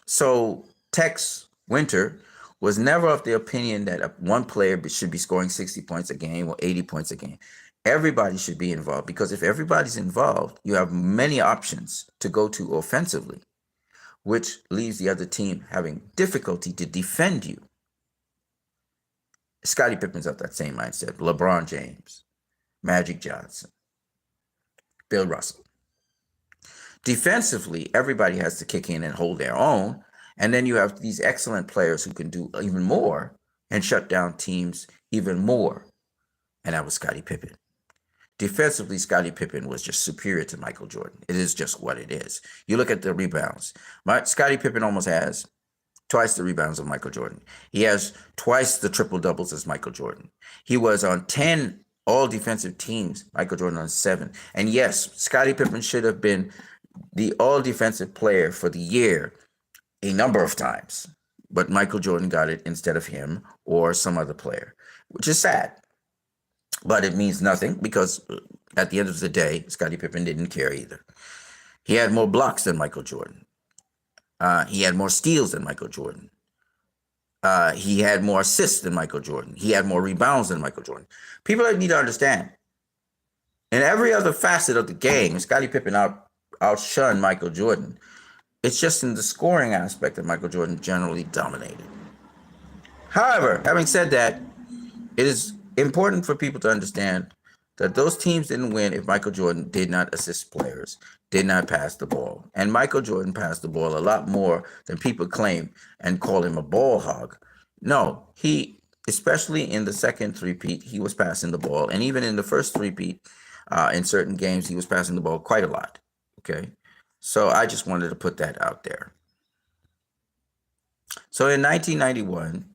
so Tex Winter was never of the opinion that one player should be scoring 60 points a game or 80 points a game. Everybody should be involved, because if everybody's involved, you have many options to go to offensively, which leaves the other team having difficulty to defend you. Scottie Pippen's of that same mindset. LeBron James, Magic Johnson, Bill Russell. Defensively, everybody has to kick in and hold their own. And then you have these excellent players who can do even more and shut down teams even more. And that was Scottie Pippen. Defensively, Scottie Pippen was just superior to Michael Jordan. It is just what it is. You look at the rebounds. Scottie Pippen almost has twice the rebounds of Michael Jordan. He has twice the triple doubles as Michael Jordan. He was on 10 all defensive teams, Michael Jordan on 7. And yes, Scottie Pippen should have been the all defensive player for the year a number of times, but Michael Jordan got it instead of him or some other player, which is sad. But it means nothing, because at the end of the day, Scottie Pippen didn't care either. He had more blocks than Michael Jordan. He had more steals than Michael Jordan. He had more assists than Michael Jordan. He had more rebounds than Michael Jordan. People need to understand, in every other facet of the game, Scottie Pippen outshone Michael Jordan. It's just in the scoring aspect that Michael Jordan generally dominated. However, having said that, it is important for people to understand that those teams didn't win if Michael Jordan did not assist players, did not pass the ball. And Michael Jordan passed the ball a lot more than people claim and call him a ball hog. No, he, especially in the second three-peat, he was passing the ball. And even in the first three-peat, in certain games, he was passing the ball quite a lot. Okay. So I just wanted to put that out there. So in 1991,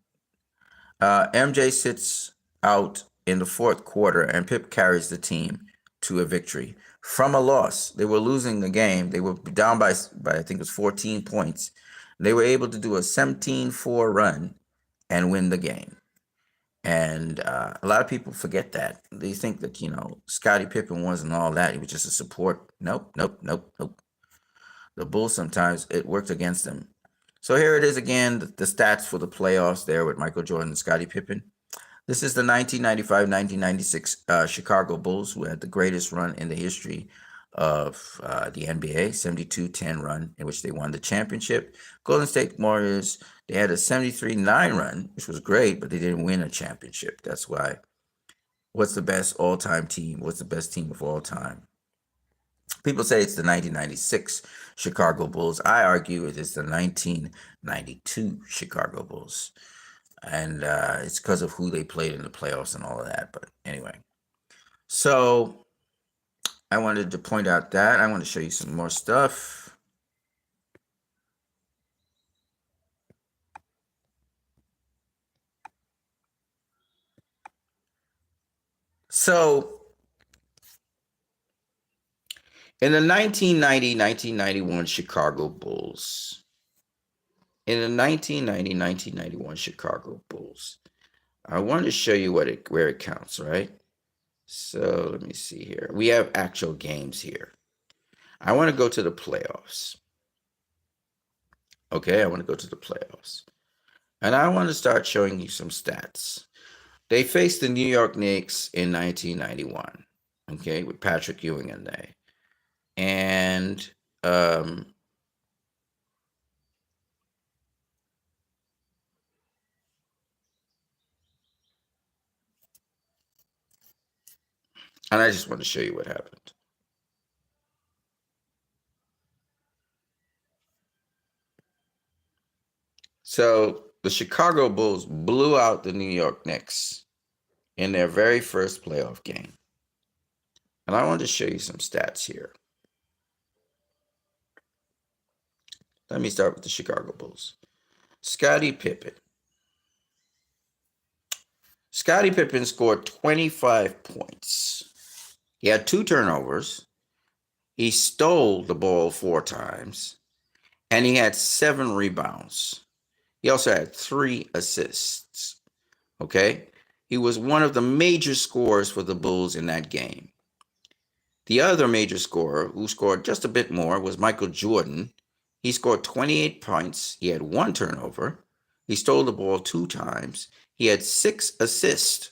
MJ sits out in the fourth quarter, and Pip carries the team to a victory from a loss. They were losing the game. They were down by I think it was 14 points. They were able to do a 17-4 run and win the game. And a lot of people forget that. They think that, Scottie Pippen wasn't all that. He was just a support. Nope, nope, nope, nope. The Bulls, sometimes it worked against them. So here it is again, the stats for the playoffs there with Michael Jordan and Scottie Pippen. This is the 1995-1996 Chicago Bulls, who had the greatest run in the history of the NBA, 72-10 run in which they won the championship. Golden State Warriors, they had a 73-9 run, which was great, but they didn't win a championship. That's why. What's the best all-time team? What's the best team of all time? People say it's the 1996 Chicago Bulls. I argue it is the 1992 Chicago Bulls. And it's because of who they played in the playoffs and all of that. But anyway, so I wanted to point out that. I want to show you some more stuff. So in the 1990-1991 Chicago Bulls, Chicago Bulls, I want to show you where it counts, right? So let me see here. We have actual games here. I want to go to the playoffs. Okay, I want to go to the playoffs. And I want to start showing you some stats. They faced the New York Knicks in 1991, okay, with Patrick Ewing in there. And I just want to show you what happened. So the Chicago Bulls blew out the New York Knicks in their very first playoff game. And I want to show you some stats here. Let me start with the Chicago Bulls. Scottie Pippen. Scottie Pippen scored 25 points. He had 2 turnovers. He stole the ball 4 times. And he had 7 rebounds. He also had 3 assists. Okay? He was one of the major scorers for the Bulls in that game. The other major scorer who scored just a bit more was Michael Jordan. He scored 28 points. He had 1 turnover. He stole the ball 2 times. He had 6 assists.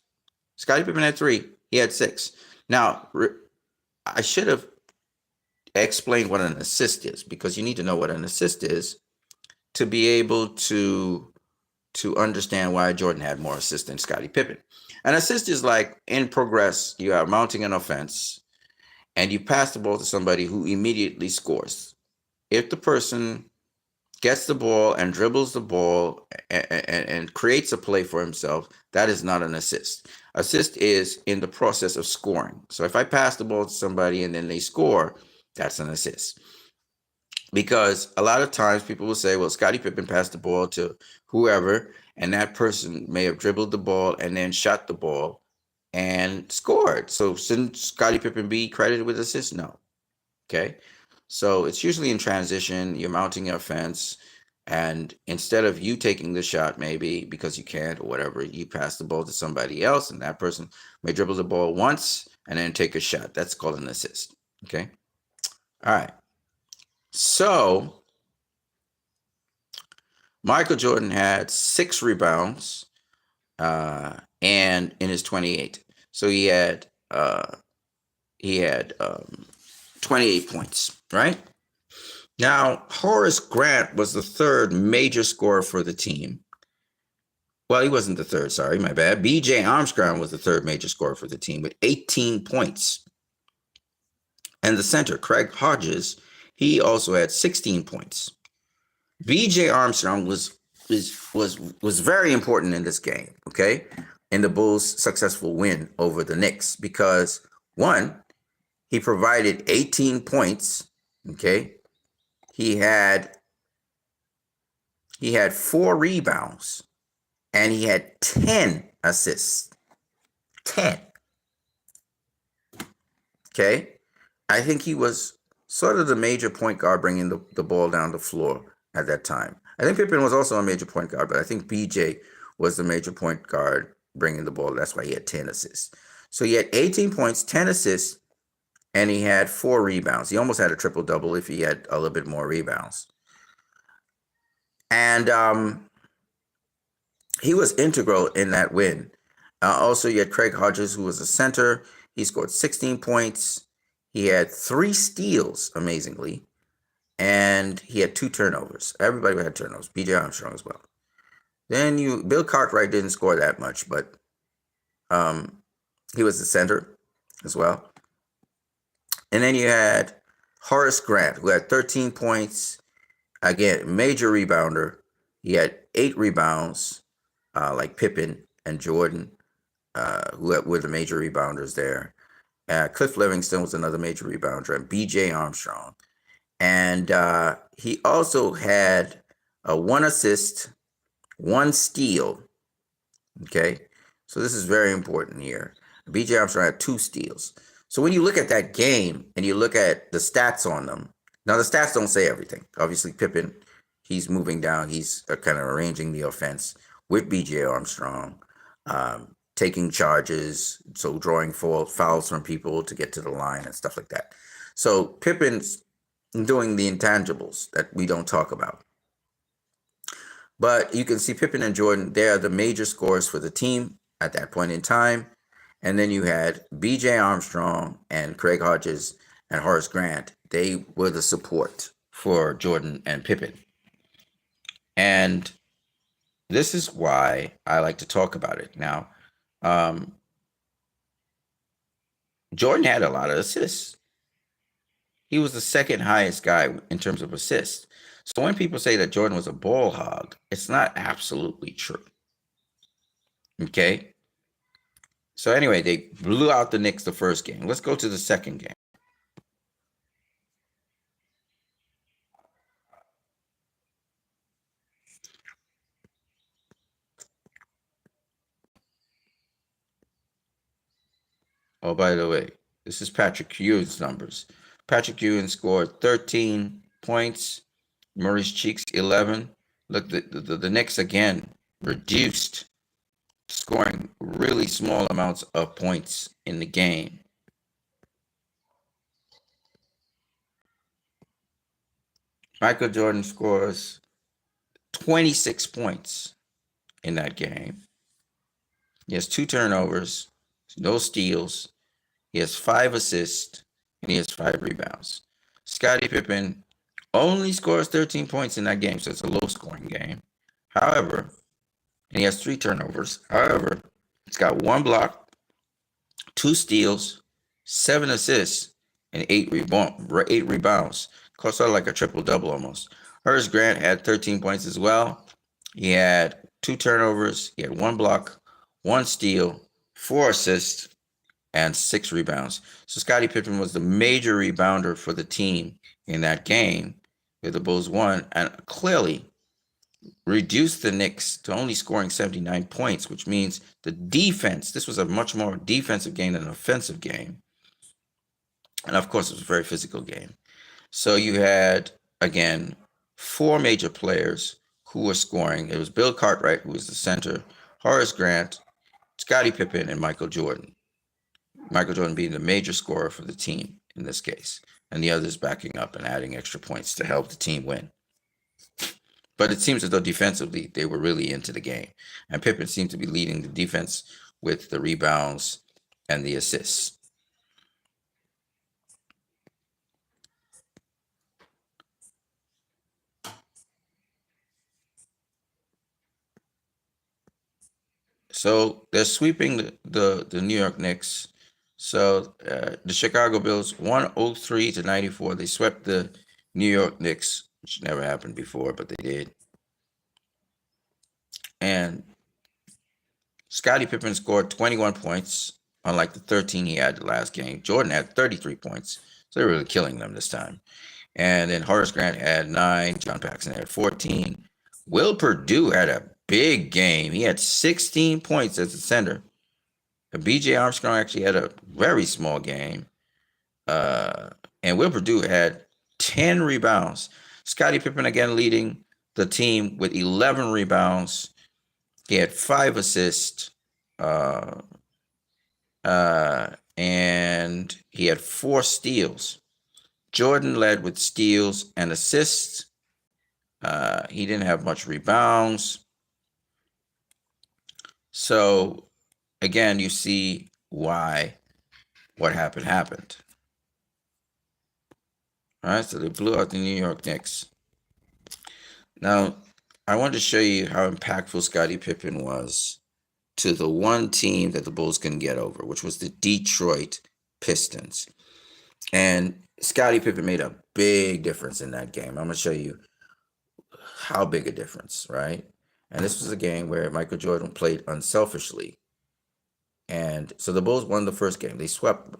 Scottie Pippen had 3. He had 6. Now, I should have explained what an assist is, because you need to know what an assist is to be able to understand why Jordan had more assists than Scottie Pippen. An assist is like, in progress, you are mounting an offense, and you pass the ball to somebody who immediately scores. If the person gets the ball and dribbles the ball and creates a play for himself, that is not an assist. Assist is in the process of scoring. So if I pass the ball to somebody and then they score, that's an assist. Because a lot of times people will say, well, Scottie Pippen passed the ball to whoever, and that person may have dribbled the ball and then shot the ball and scored. So shouldn't Scottie Pippen be credited with assist? No. Okay. So it's usually in transition, you're mounting your offense, and instead of you taking the shot, maybe because you can't or whatever, you pass the ball to somebody else, and that person may dribble the ball once and then take a shot. That's called an assist. Okay. All right. So Michael Jordan had 6 rebounds and in his 28. So he had 28 points, right? Now, Horace Grant was the 3rd major scorer for the team. Well, he wasn't the third. Sorry, my bad. B.J. Armstrong was the third major scorer for the team with 18 points. And the center, Craig Hodges, he also had 16 points. B.J. Armstrong was very important in this game, okay? In the Bulls' successful win over the Knicks because one, he provided 18 points, okay? He had 4 rebounds and he had 10 assists. 10. Okay? I think he was sort of the major point guard bringing the ball down the floor at that time. I think Pippen was also a major point guard, but I think BJ was the major point guard bringing the ball. That's why he had 10 assists. So he had 18 points, 10 assists, and he had 4 rebounds. He almost had a triple-double if he had a little bit more rebounds. And he was integral in that win. Also, you had Craig Hodges, who was a center. He scored 16 points. He had 3 steals, amazingly, and he had 2 turnovers. Everybody had turnovers. B.J. Armstrong as well. Then Bill Cartwright didn't score that much, but he was the center as well. And then you had Horace Grant, who had 13 points. Again, major rebounder. He had 8 rebounds, like Pippen and Jordan, who were the major rebounders there. Cliff Livingston was another major rebounder, and B.J. Armstrong. And he also had 1 assist, 1 steal. Okay, so this is very important here. B.J. Armstrong had 2 steals. So when you look at that game and you look at the stats on them, now the stats don't say everything. Obviously, Pippen, he's moving down. He's kind of arranging the offense with B.J. Armstrong, taking charges, so drawing fouls from people to get to the line and stuff like that. So Pippen's doing the intangibles that we don't talk about. But you can see Pippen and Jordan, they are the major scorers for the team at that point in time. And then you had B.J. Armstrong and Craig Hodges and Horace Grant. They were the support for Jordan and Pippen. And this is why I like to talk about it. Now, Jordan had a lot of assists. He was the second highest guy in terms of assists. So when people say that Jordan was a ball hog, it's not absolutely true. Okay? So anyway, they blew out the Knicks the first game. Let's go to the second game. Oh, by the way, this is Patrick Ewing's numbers. Patrick Ewing scored 13 points. Maurice Cheeks, 11. Look, the Knicks again reduced, scoring really small amounts of points in the game. Michael Jordan scores 26 points in that game. He has 2 turnovers, no steals. He has 5 assists, and he has 5 rebounds. Scotty Pippen only scores 13 points in that game, so it's a low-scoring game. However, and he has 3 turnovers. However, it's got 1 block, 2 steals, 7 assists, and 8 rebounds. Sort of like a triple-double almost. Horace Grant had 13 points as well. He had 2 turnovers. He had 1 block, 1 steal, 4 assists, and 6 rebounds. So Scottie Pippen was the major rebounder for the team in that game where the Bulls won, and clearly reduced the Knicks to only scoring 79 points, which means the defense, this was a much more defensive game than an offensive game. And of course, it was a very physical game. So you had, again, 4 major players who were scoring. It was Bill Cartwright, who was the center, Horace Grant, Scottie Pippen, and Michael Jordan. Michael Jordan being the major scorer for the team in this case, and the others backing up and adding extra points to help the team win. But it seems as though defensively, they were really into the game. And Pippen seemed to be leading the defense with the rebounds and the assists. So they're sweeping the New York Knicks. So the Chicago Bulls 103 to 94. They swept the New York Knicks, which never happened before, but they did. And Scottie Pippen scored 21 points, unlike the 13 he had the last game. Jordan had 33 points, so they're really killing them this time. And then Horace Grant had 9, John Paxson had 14. Will Perdue had a big game. He had 16 points as a center. B.J. Armstrong actually had a very small game. And Will Perdue had 10 rebounds. Scottie Pippen again leading the team with 11 rebounds. He had 5 assists. And he had 4 steals. Jordan led with steals and assists. He didn't have much rebounds. So, again, you see why what happened. All right, so they blew out the New York Knicks. Now, I wanted to show you how impactful Scottie Pippen was to the one team that the Bulls couldn't get over, which was the Detroit Pistons. And Scottie Pippen made a big difference in that game. I'm going to show you how big a difference, right? And this was a game where Michael Jordan played unselfishly. And so the Bulls won the first game. They swept,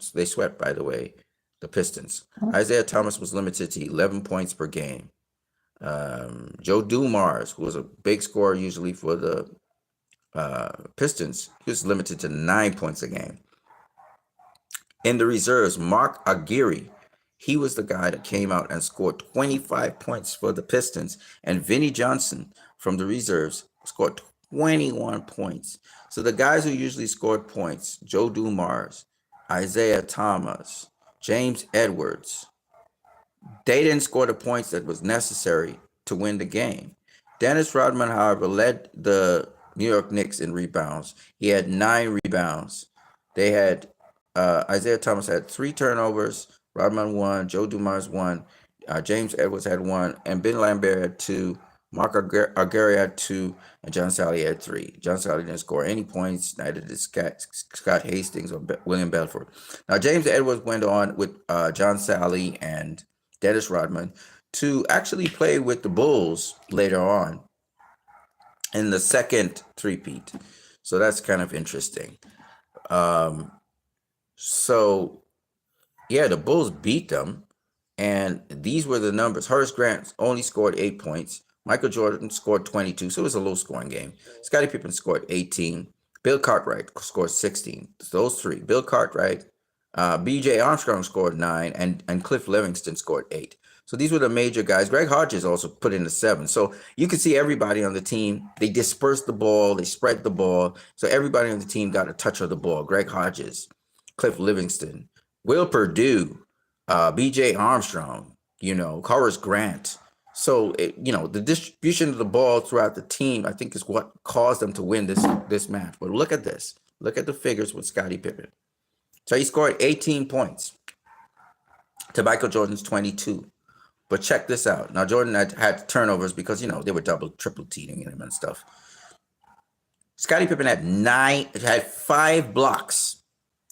by the way, the Pistons. Isaiah Thomas was limited to 11 points per game. Joe Dumars, who was a big scorer usually for the Pistons, he was limited to 9 points a game. In the reserves, Mark Aguirre, he was the guy that came out and scored 25 points for the Pistons. And Vinnie Johnson from the reserves scored 21 points. So the guys who usually scored points, Joe Dumars, Isaiah Thomas, James Edwards, they didn't score the points that was necessary to win the game. Dennis Rodman, however, led the New York Knicks in rebounds. He had 9 rebounds. They had Isaiah Thomas had 3 turnovers. Rodman 1, Joe Dumars 1, James Edwards had 1, and Ben Lambert had 2. Mark Aguirre had 2, and John Sally had 3. John Sally didn't score any points, neither did Scott Hastings or William Belfort. Now, James Edwards went on with John Sally and Dennis Rodman to actually play with the Bulls later on in the second three-peat. So that's kind of interesting. So, yeah, the Bulls beat them, and these were the numbers. Horace Grant only scored 8 points. Michael Jordan scored 22, so it was a low-scoring game. Scottie Pippen scored 18. Bill Cartwright scored 16. Those 3. Bill Cartwright, B.J. Armstrong scored 9, and Cliff Livingston scored 8. So these were the major guys. Greg Hodges also put in the 7. So you can see everybody on the team. They dispersed the ball. They spread the ball. So everybody on the team got a touch of the ball. Greg Hodges, Cliff Livingston, Will Perdue, B.J. Armstrong, Horace Grant. So, the distribution of the ball throughout the team, I think, is what caused them to win this match. But look at this. Look at the figures with Scottie Pippen. So he scored 18 points to Michael Jordan's 22. But check this out. Now, Jordan had turnovers because, they were triple teaming him and stuff. Scottie Pippen had 5 blocks,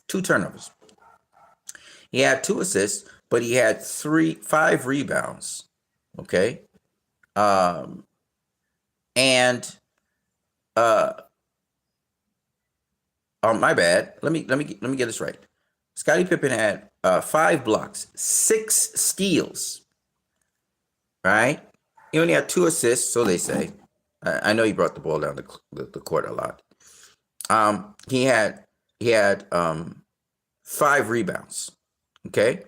2 turnovers. He had 2 assists, but he had 5 rebounds. Okay. Oh, my bad. Let me get this right. Scottie Pippen had 5 blocks, 6 steals. Right? He only had 2 assists, so they say. I know he brought the ball down the court a lot. He had 5 rebounds. Okay.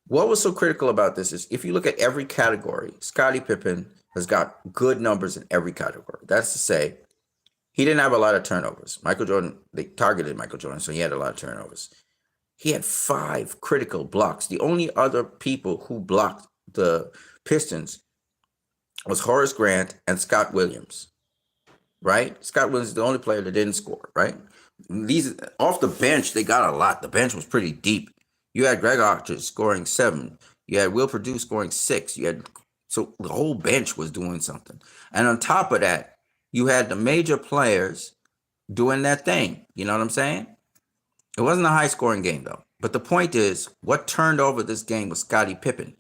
What was so critical about this is if you look at every category, Scottie Pippen has got good numbers in every category. That's to say, he didn't have a lot of turnovers. Michael Jordan, they targeted Michael Jordan, so he had a lot of turnovers. He had 5 critical blocks. The only other people who blocked the Pistons was Horace Grant and Scott Williams, right? Scott Williams is the only player that didn't score, right? These off the bench, they got a lot. The bench was pretty deep. You had Greg Hodges scoring 7. You had Will Perdue scoring 6. So the whole bench was doing something. And on top of that, you had the major players doing that thing. You know what I'm saying? It wasn't a high scoring game though. But the point is, what turned over this game was Scottie Pippen.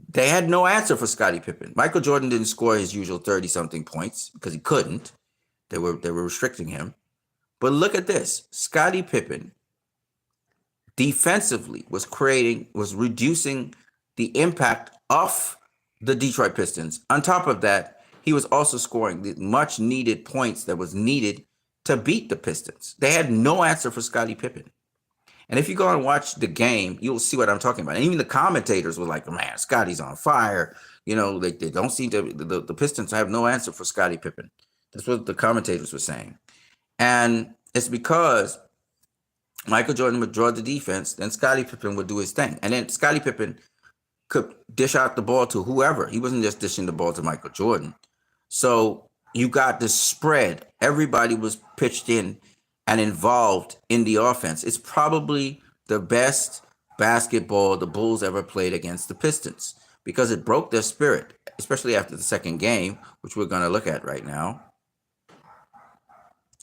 They had no answer for Scottie Pippen. Michael Jordan didn't score his usual 30 something points because he couldn't. They were restricting him. But look at this. Scottie Pippen defensively was reducing the impact of the Detroit Pistons. On top of that, he was also scoring the much needed points that was needed to beat the Pistons. They had no answer for Scottie Pippen. And if you go and watch the game, you'll see what I'm talking about. And even the commentators were like, man, Scotty's on fire. You know, they don't seem to, the Pistons have no answer for Scottie Pippen. That's what the commentators were saying. And it's because Michael Jordan would draw the defense, then Scottie Pippen would do his thing. And then Scottie Pippen could dish out the ball to whoever. He wasn't just dishing the ball to Michael Jordan. So you got this spread. Everybody was pitched in and involved in the offense. It's probably the best basketball the Bulls ever played against the Pistons because it broke their spirit, especially after the second game, which we're going to look at right now.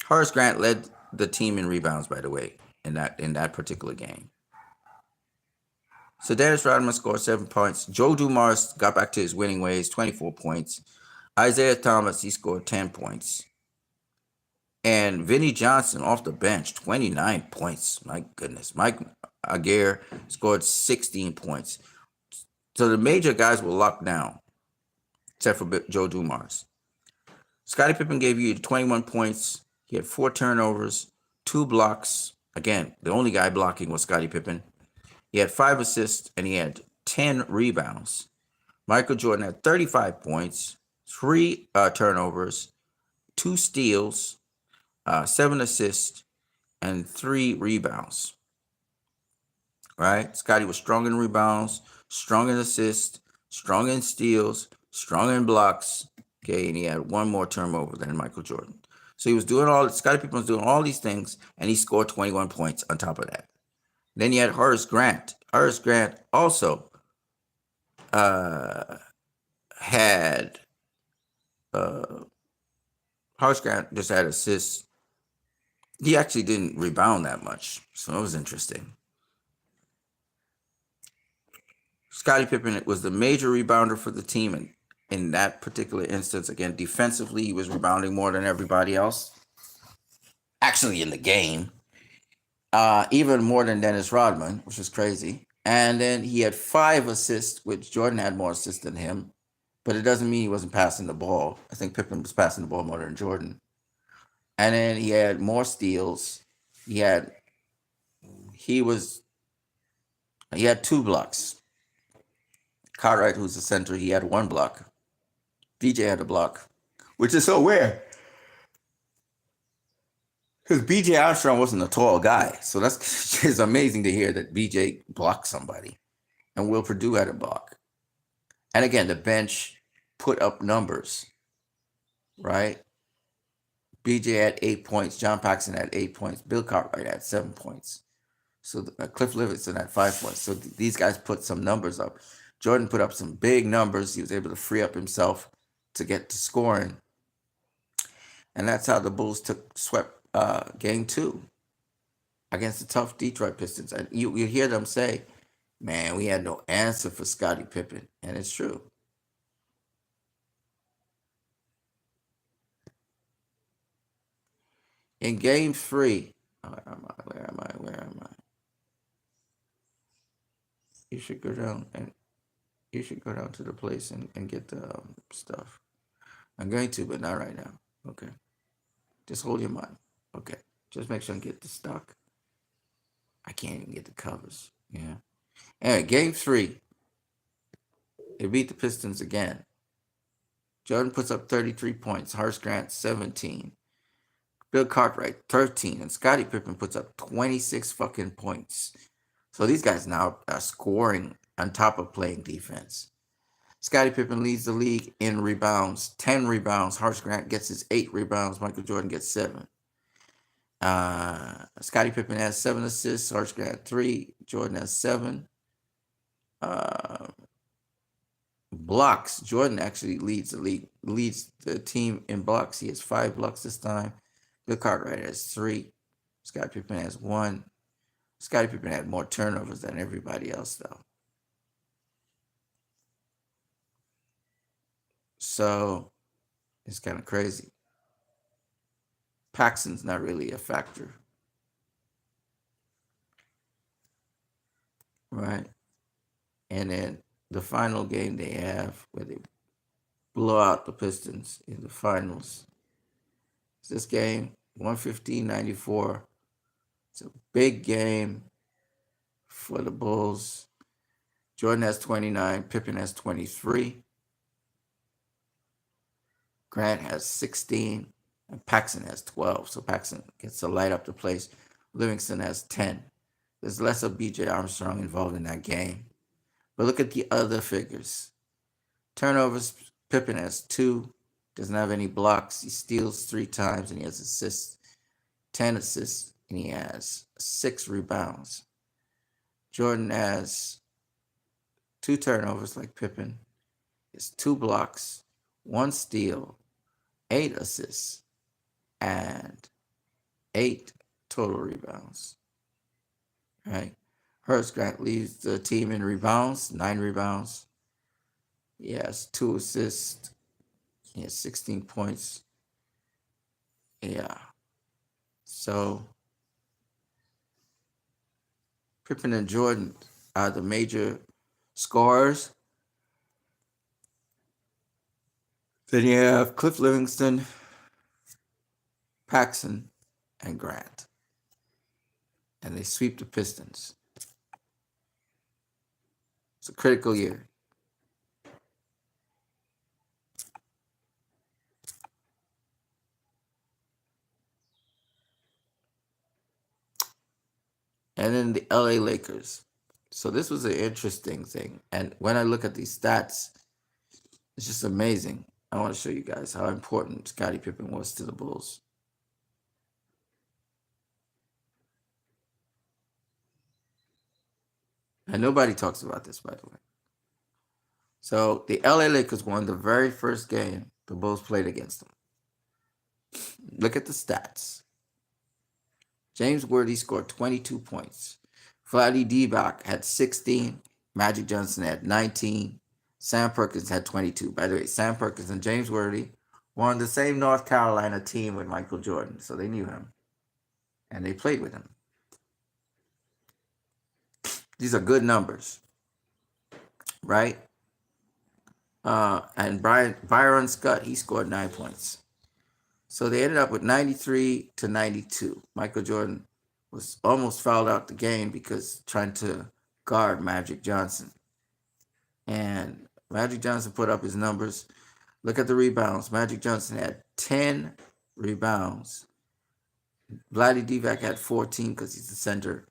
Horace Grant led the team in rebounds, by the way, in that particular game. So Dennis Rodman scored 7 points. Joe Dumars got back to his winning ways, 24 points. Isaiah Thomas, he scored 10 points. And Vinnie Johnson off the bench, 29 points. My goodness. Mike Aguirre scored 16 points. So the major guys were locked down, except for Joe Dumars. Scottie Pippen gave you 21 points. He had 4 turnovers, 2 blocks. Again, the only guy blocking was Scottie Pippen. He had 5 assists, and he had 10 rebounds. Michael Jordan had 35 points, 3 turnovers, 2 steals, 7 assists, and 3 rebounds. Right? Scotty was strong in rebounds, strong in assists, strong in steals, strong in blocks. Okay, and he had 1 more turnover than Michael Jordan. So he was doing Scottie Pippen was doing all these things, and he scored 21 points on top of that. Then you had Horace Grant. Horace Grant also had Horace Grant just had assists. He actually didn't rebound that much, so it was interesting. Scottie Pippen was the major rebounder for the team, and in that particular instance, again, defensively, he was rebounding more than everybody else. Actually, in the game, even more than Dennis Rodman, which was crazy. And then he had 5 assists, which Jordan had more assists than him, but it doesn't mean he wasn't passing the ball. I think Pippen was passing the ball more than Jordan. And then he had more steals. He had 2 blocks. Cartwright, who's the center, he had 1 block. BJ had a block, which is so weird. Because BJ Armstrong wasn't a tall guy. So that's it's amazing to hear that BJ blocked somebody. And Will Perdue had a block. And again, the bench put up numbers, right? BJ had 8 points. John Paxson had 8 points. Bill Cartwright had 7 points. So Cliff Livingston had 5 points. So these guys put some numbers up. Jordan put up some big numbers. He was able to free up himself to get to scoring. And that's how the Bulls swept game 2 against the tough Detroit Pistons. And you hear them say, man, we had no answer for Scottie Pippen. And it's true. In game 3, where am I? You should go down to the place and get the stuff. I'm going to, but not right now. Okay. Just hold your mind. Okay. Just make sure I get the stock. I can't even get the covers. Yeah. Anyway, game 3. They beat the Pistons again. Jordan puts up 33 points. Horace Grant, 17. Bill Cartwright, 13. And Scottie Pippen puts up 26 fucking points. So these guys now are scoring on top of playing defense. Scottie Pippen leads the league in rebounds, 10 rebounds. Horace Grant gets his 8 rebounds. Michael Jordan gets 7. Scottie Pippen has 7 assists. Horace Grant 3. Jordan has 7. Blocks. Jordan actually leads the team in blocks. He has 5 blocks this time. Bill Cartwright has 3. Scotty Pippen has 1. Scotty Pippen had more turnovers than everybody else, though. So it's kind of crazy. Paxson's not really a factor. Right? And then the final game they have where they blow out the Pistons in the finals. This game, 115-94. It's a big game for the Bulls. Jordan has 29, Pippen has 23. Grant has 16, and Paxson has 12. So Paxson gets to light up the place. Livingston has 10. There's less of B.J. Armstrong involved in that game. But look at the other figures. Turnovers, Pippen has 2. Doesn't have any blocks. He steals 3 times, and he has assists. 10 assists, and he has 6 rebounds. Jordan has 2 turnovers like Pippen. He has 2 blocks, 1 steal, 8 assists, and 8 total rebounds. Right? Horace Grant leads the team in rebounds, 9 rebounds. He has 2 assists. He has 16 points. Yeah. So Pippen and Jordan are the major scorers. Then you have Cliff Livingston, Paxson, and Grant. And they sweep the Pistons. It's a critical year. And then the LA Lakers. So this was an interesting thing. And when I look at these stats, it's just amazing. I want to show you guys how important Scottie Pippen was to the Bulls. And nobody talks about this, by the way. So the LA Lakers won the very first game the Bulls played against them. Look at the stats. James Worthy scored 22 points. Vladdy Divac had 16. Magic Johnson had 19. Sam Perkins had 22. By the way, Sam Perkins and James Worthy were on the same North Carolina team with Michael Jordan, so they knew him. And they played with him. These are good numbers, right? And Byron Scott, he scored 9 points. So they ended up with 93-92. Michael Jordan was almost fouled out the game because trying to guard Magic Johnson. And Magic Johnson put up his numbers. Look at the rebounds. Magic Johnson had 10 rebounds. Vladdy Divac had 14 because he's the center,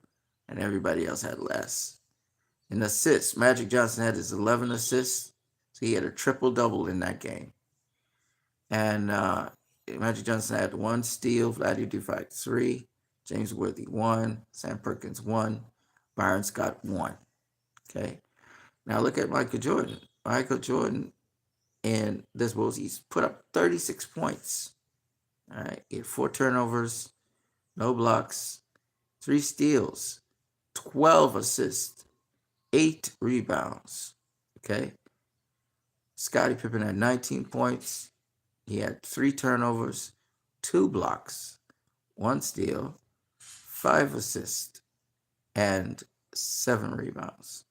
and everybody else had less. In assists, Magic Johnson had his 11 assists, so he had a triple-double in that game. And Magic Johnson had 1 steal, Vladdy Divac 3, James Worthy 1, Sam Perkins 1, Byron Scott 1. Okay. Now look at Michael Jordan. Michael Jordan in this Bulls, he's put up 36 points. All right. He had 4 turnovers, no blocks, 3 steals, 12 assists, 8 rebounds. Okay. Scottie Pippen had 19 points. He had 3 turnovers, 2 blocks, 1 steal, 5 assists, and 7 rebounds.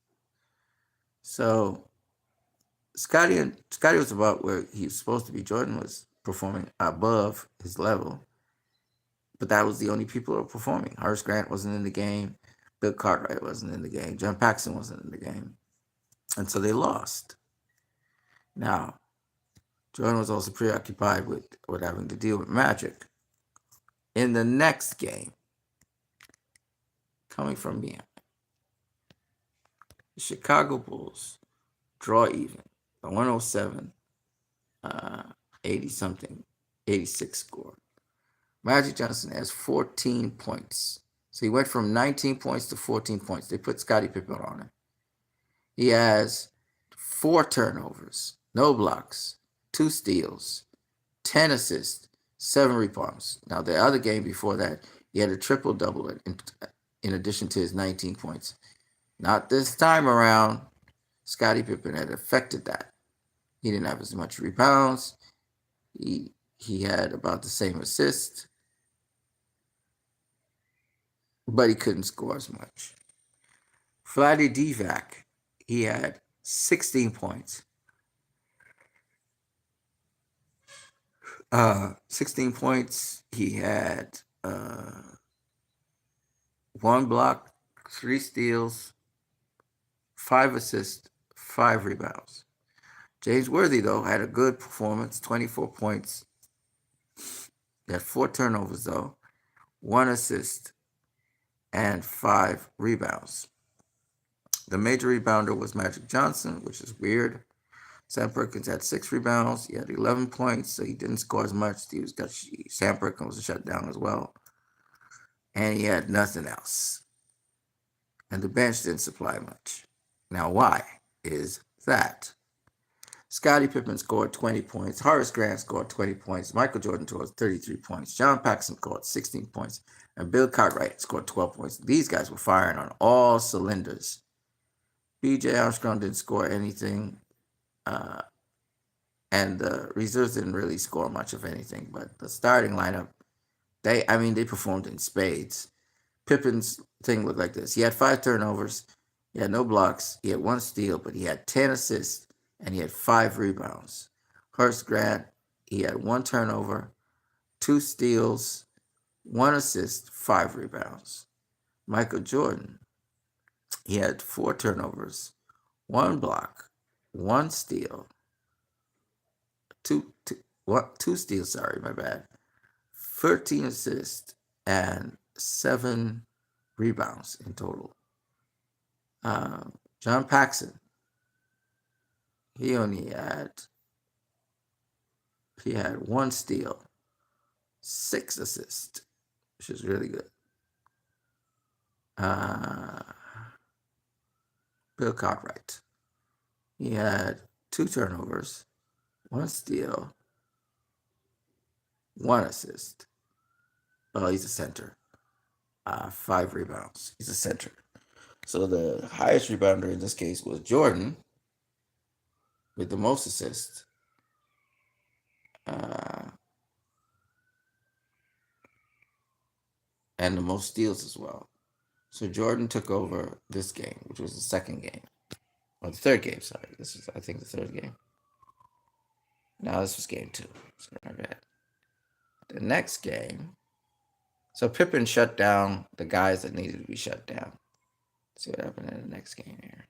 So Scotty was about where he was supposed to be. Jordan was performing above his level, but that was the only people who were performing. Horace Grant wasn't in the game. Bill Cartwright wasn't in the game. John Paxson wasn't in the game. And so they lost. Now, Jordan was also preoccupied with having to deal with Magic. In the next game, coming from behind, the Chicago Bulls draw even, a 107, 80-something, 86 score. Magic Johnson has 14 points. So he went from 19 points to 14 points. They put Scottie Pippen on him. He has 4 turnovers, no blocks, 2 steals, 10 assists, 7 rebounds. Now, the other game before that, he had a triple-double in addition to his 19 points. Not this time around. Scotty Pippen had affected that. He didn't have as much rebounds. He had about the same assists, but he couldn't score as much. Vlade Divac, he had 16 points. 16 points. He had 1 block, 3 steals, 5 assists, 5 rebounds. James Worthy, though, had a good performance, 24 points. He had 4 turnovers, though, 1 assist, and 5 rebounds. The major rebounder was Magic Johnson, which is weird. Sam Perkins had 6 rebounds. He had 11 points, so he didn't score as much. Sam Perkins was shut down as well. And he had nothing else. And the bench didn't supply much. Now, why is that? Scottie Pippen scored 20 points. Horace Grant scored 20 points. Michael Jordan scored 33 points. John Paxson scored 16 points. And Bill Cartwright scored 12 points. These guys were firing on all cylinders. B.J. Armstrong didn't score anything. And the reserves didn't really score much of anything. But the starting lineup, they performed in spades. Pippen's thing looked like this. He had 5 turnovers. He had no blocks. He had 1 steal, but he had 10 assists. And he had 5 rebounds. Horace Grant, he had 1 turnover, 2 steals, 1 assist, 5 rebounds. Michael Jordan, he had 4 turnovers, 1 block, 1 steal, 2 steals, 13 assists, and 7 rebounds in total. John Paxson, he had 1 steal, 6 assists, which is really good. Bill Cartwright, he had 2 turnovers, 1 steal, 1 assist. Oh, he's a center. 5 rebounds. He's a center. So the highest rebounder in this case was Jordan with the most assists. And the most steals as well. So Jordan took over this game, which was the second game. Or the third game, sorry. This was, I think, the third game. No, this was game 2. Sorry, my bad. The next game. So Pippen shut down the guys that needed to be shut down. Let's see what happened in the next game here.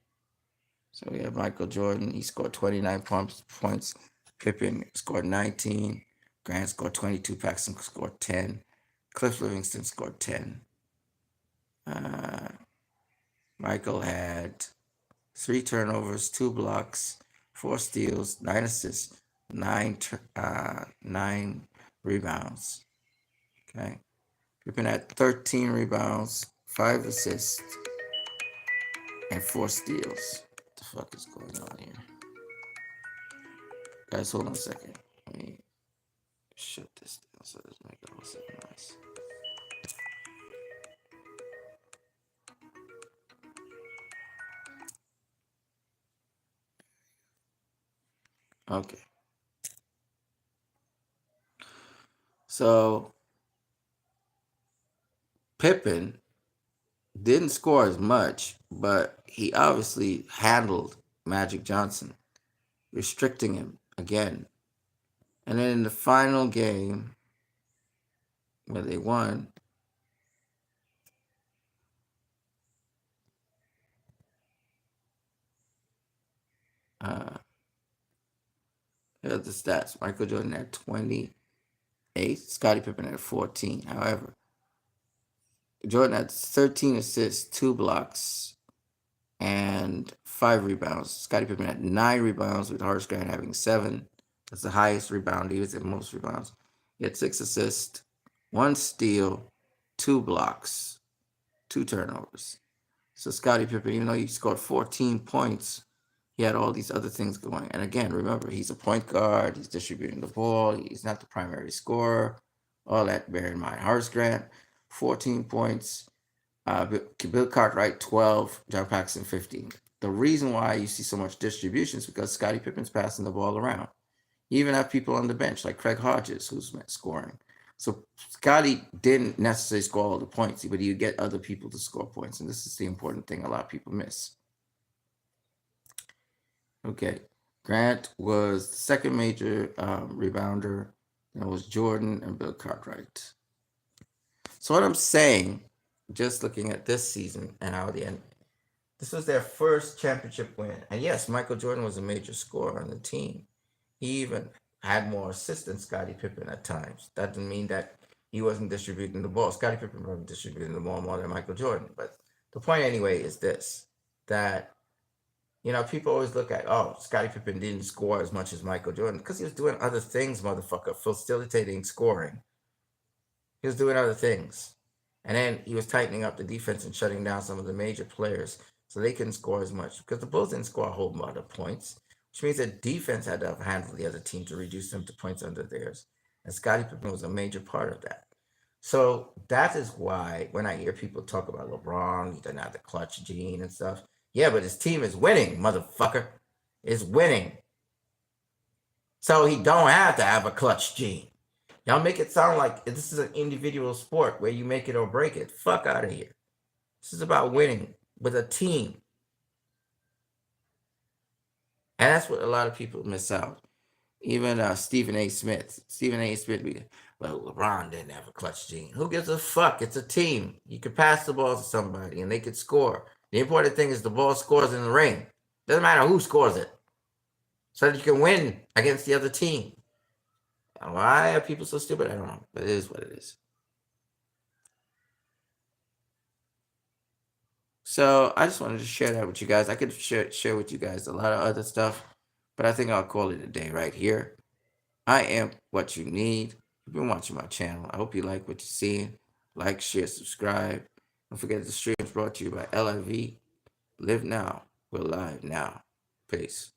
So we have Michael Jordan. He scored 29 points. Pippen scored 19. Grant scored 22. Paxson scored 10. Cliff Livingston scored 10. Michael had 3 turnovers, 2 blocks, 4 steals, 9 assists, 9 rebounds. Okay. Pippen had 13 rebounds, 5 assists, and 4 steals. What the fuck is going on here? Guys, hold on a second. Let me shut this down so this make the whole thing nice. Okay. So Pippen didn't score as much, but he obviously handled Magic Johnson, restricting him again. And then in the final game, where they won, here's the stats. Michael Jordan had 28. Scottie Pippen had 14. However, Jordan had 13 assists, 2 blocks, and 5 rebounds. Scottie Pippen had 9 rebounds, with Horace Grant having 7. That's the highest rebound. He was at most rebounds. He had 6 assists, 1 steal, 2 blocks, 2 turnovers. So Scottie Pippen, even though he scored 14 points, He had all these other things going. And again, remember, he's a point guard. He's distributing the ball. He's not the primary scorer. All that, bear in mind. Horace Grant, 14 points. Bill Cartwright, 12. John Paxson, 15. The reason why you see so much distribution is because Scottie Pippen's passing the ball around. You even have people on the bench like Craig Hodges who's scoring. So Scotty didn't necessarily score all the points, but you get other people to score points. And this is the important thing a lot of people miss. Okay. Grant was the second major rebounder. And it was Jordan and Bill Cartwright. So what I'm saying, just looking at this season and how the end, this was their first championship win. And yes, Michael Jordan was a major scorer on the team. He even had more assists than Scottie Pippen at times. That didn't mean that he wasn't distributing the ball. Scottie Pippen wasn't distributing the ball more than Michael Jordan. But the point anyway is this, that, you know, people always look at, oh, Scottie Pippen didn't score as much as Michael Jordan because he was doing other things, motherfucker, facilitating scoring. He was doing other things. And then he was tightening up the defense and shutting down some of the major players so they couldn't score as much because the Bulls didn't score a whole lot of points, which means that defense had to handle the other team to reduce them to points under theirs. And Scottie Pippen was a major part of that. So that is why when I hear people talk about LeBron, he doesn't have the clutch gene and stuff. Yeah, but his team is winning, motherfucker. It's winning. So he don't have to have a clutch gene. Y'all make it sound like this is an individual sport where you make it or break it. Fuck out of here. This is about winning with a team. And that's what a lot of people miss out. Even Stephen A. Smith. Stephen A. Smith, well, LeBron didn't have a clutch gene. Who gives a fuck? It's a team. You could pass the ball to somebody and they could score. The important thing is the ball scores in the ring. Doesn't matter who scores it. So that you can win against the other team. Why are people so stupid? I don't know. But it is what it is. So I just wanted to share that with you guys. I could share with you guys a lot of other stuff, but I think I'll call it a day right here. I am what you need. You've been watching my channel. I hope you like what you're seeing. Like, share, subscribe. Don't forget the stream is brought to you by L.I.V E. Live now. We're live now. Peace.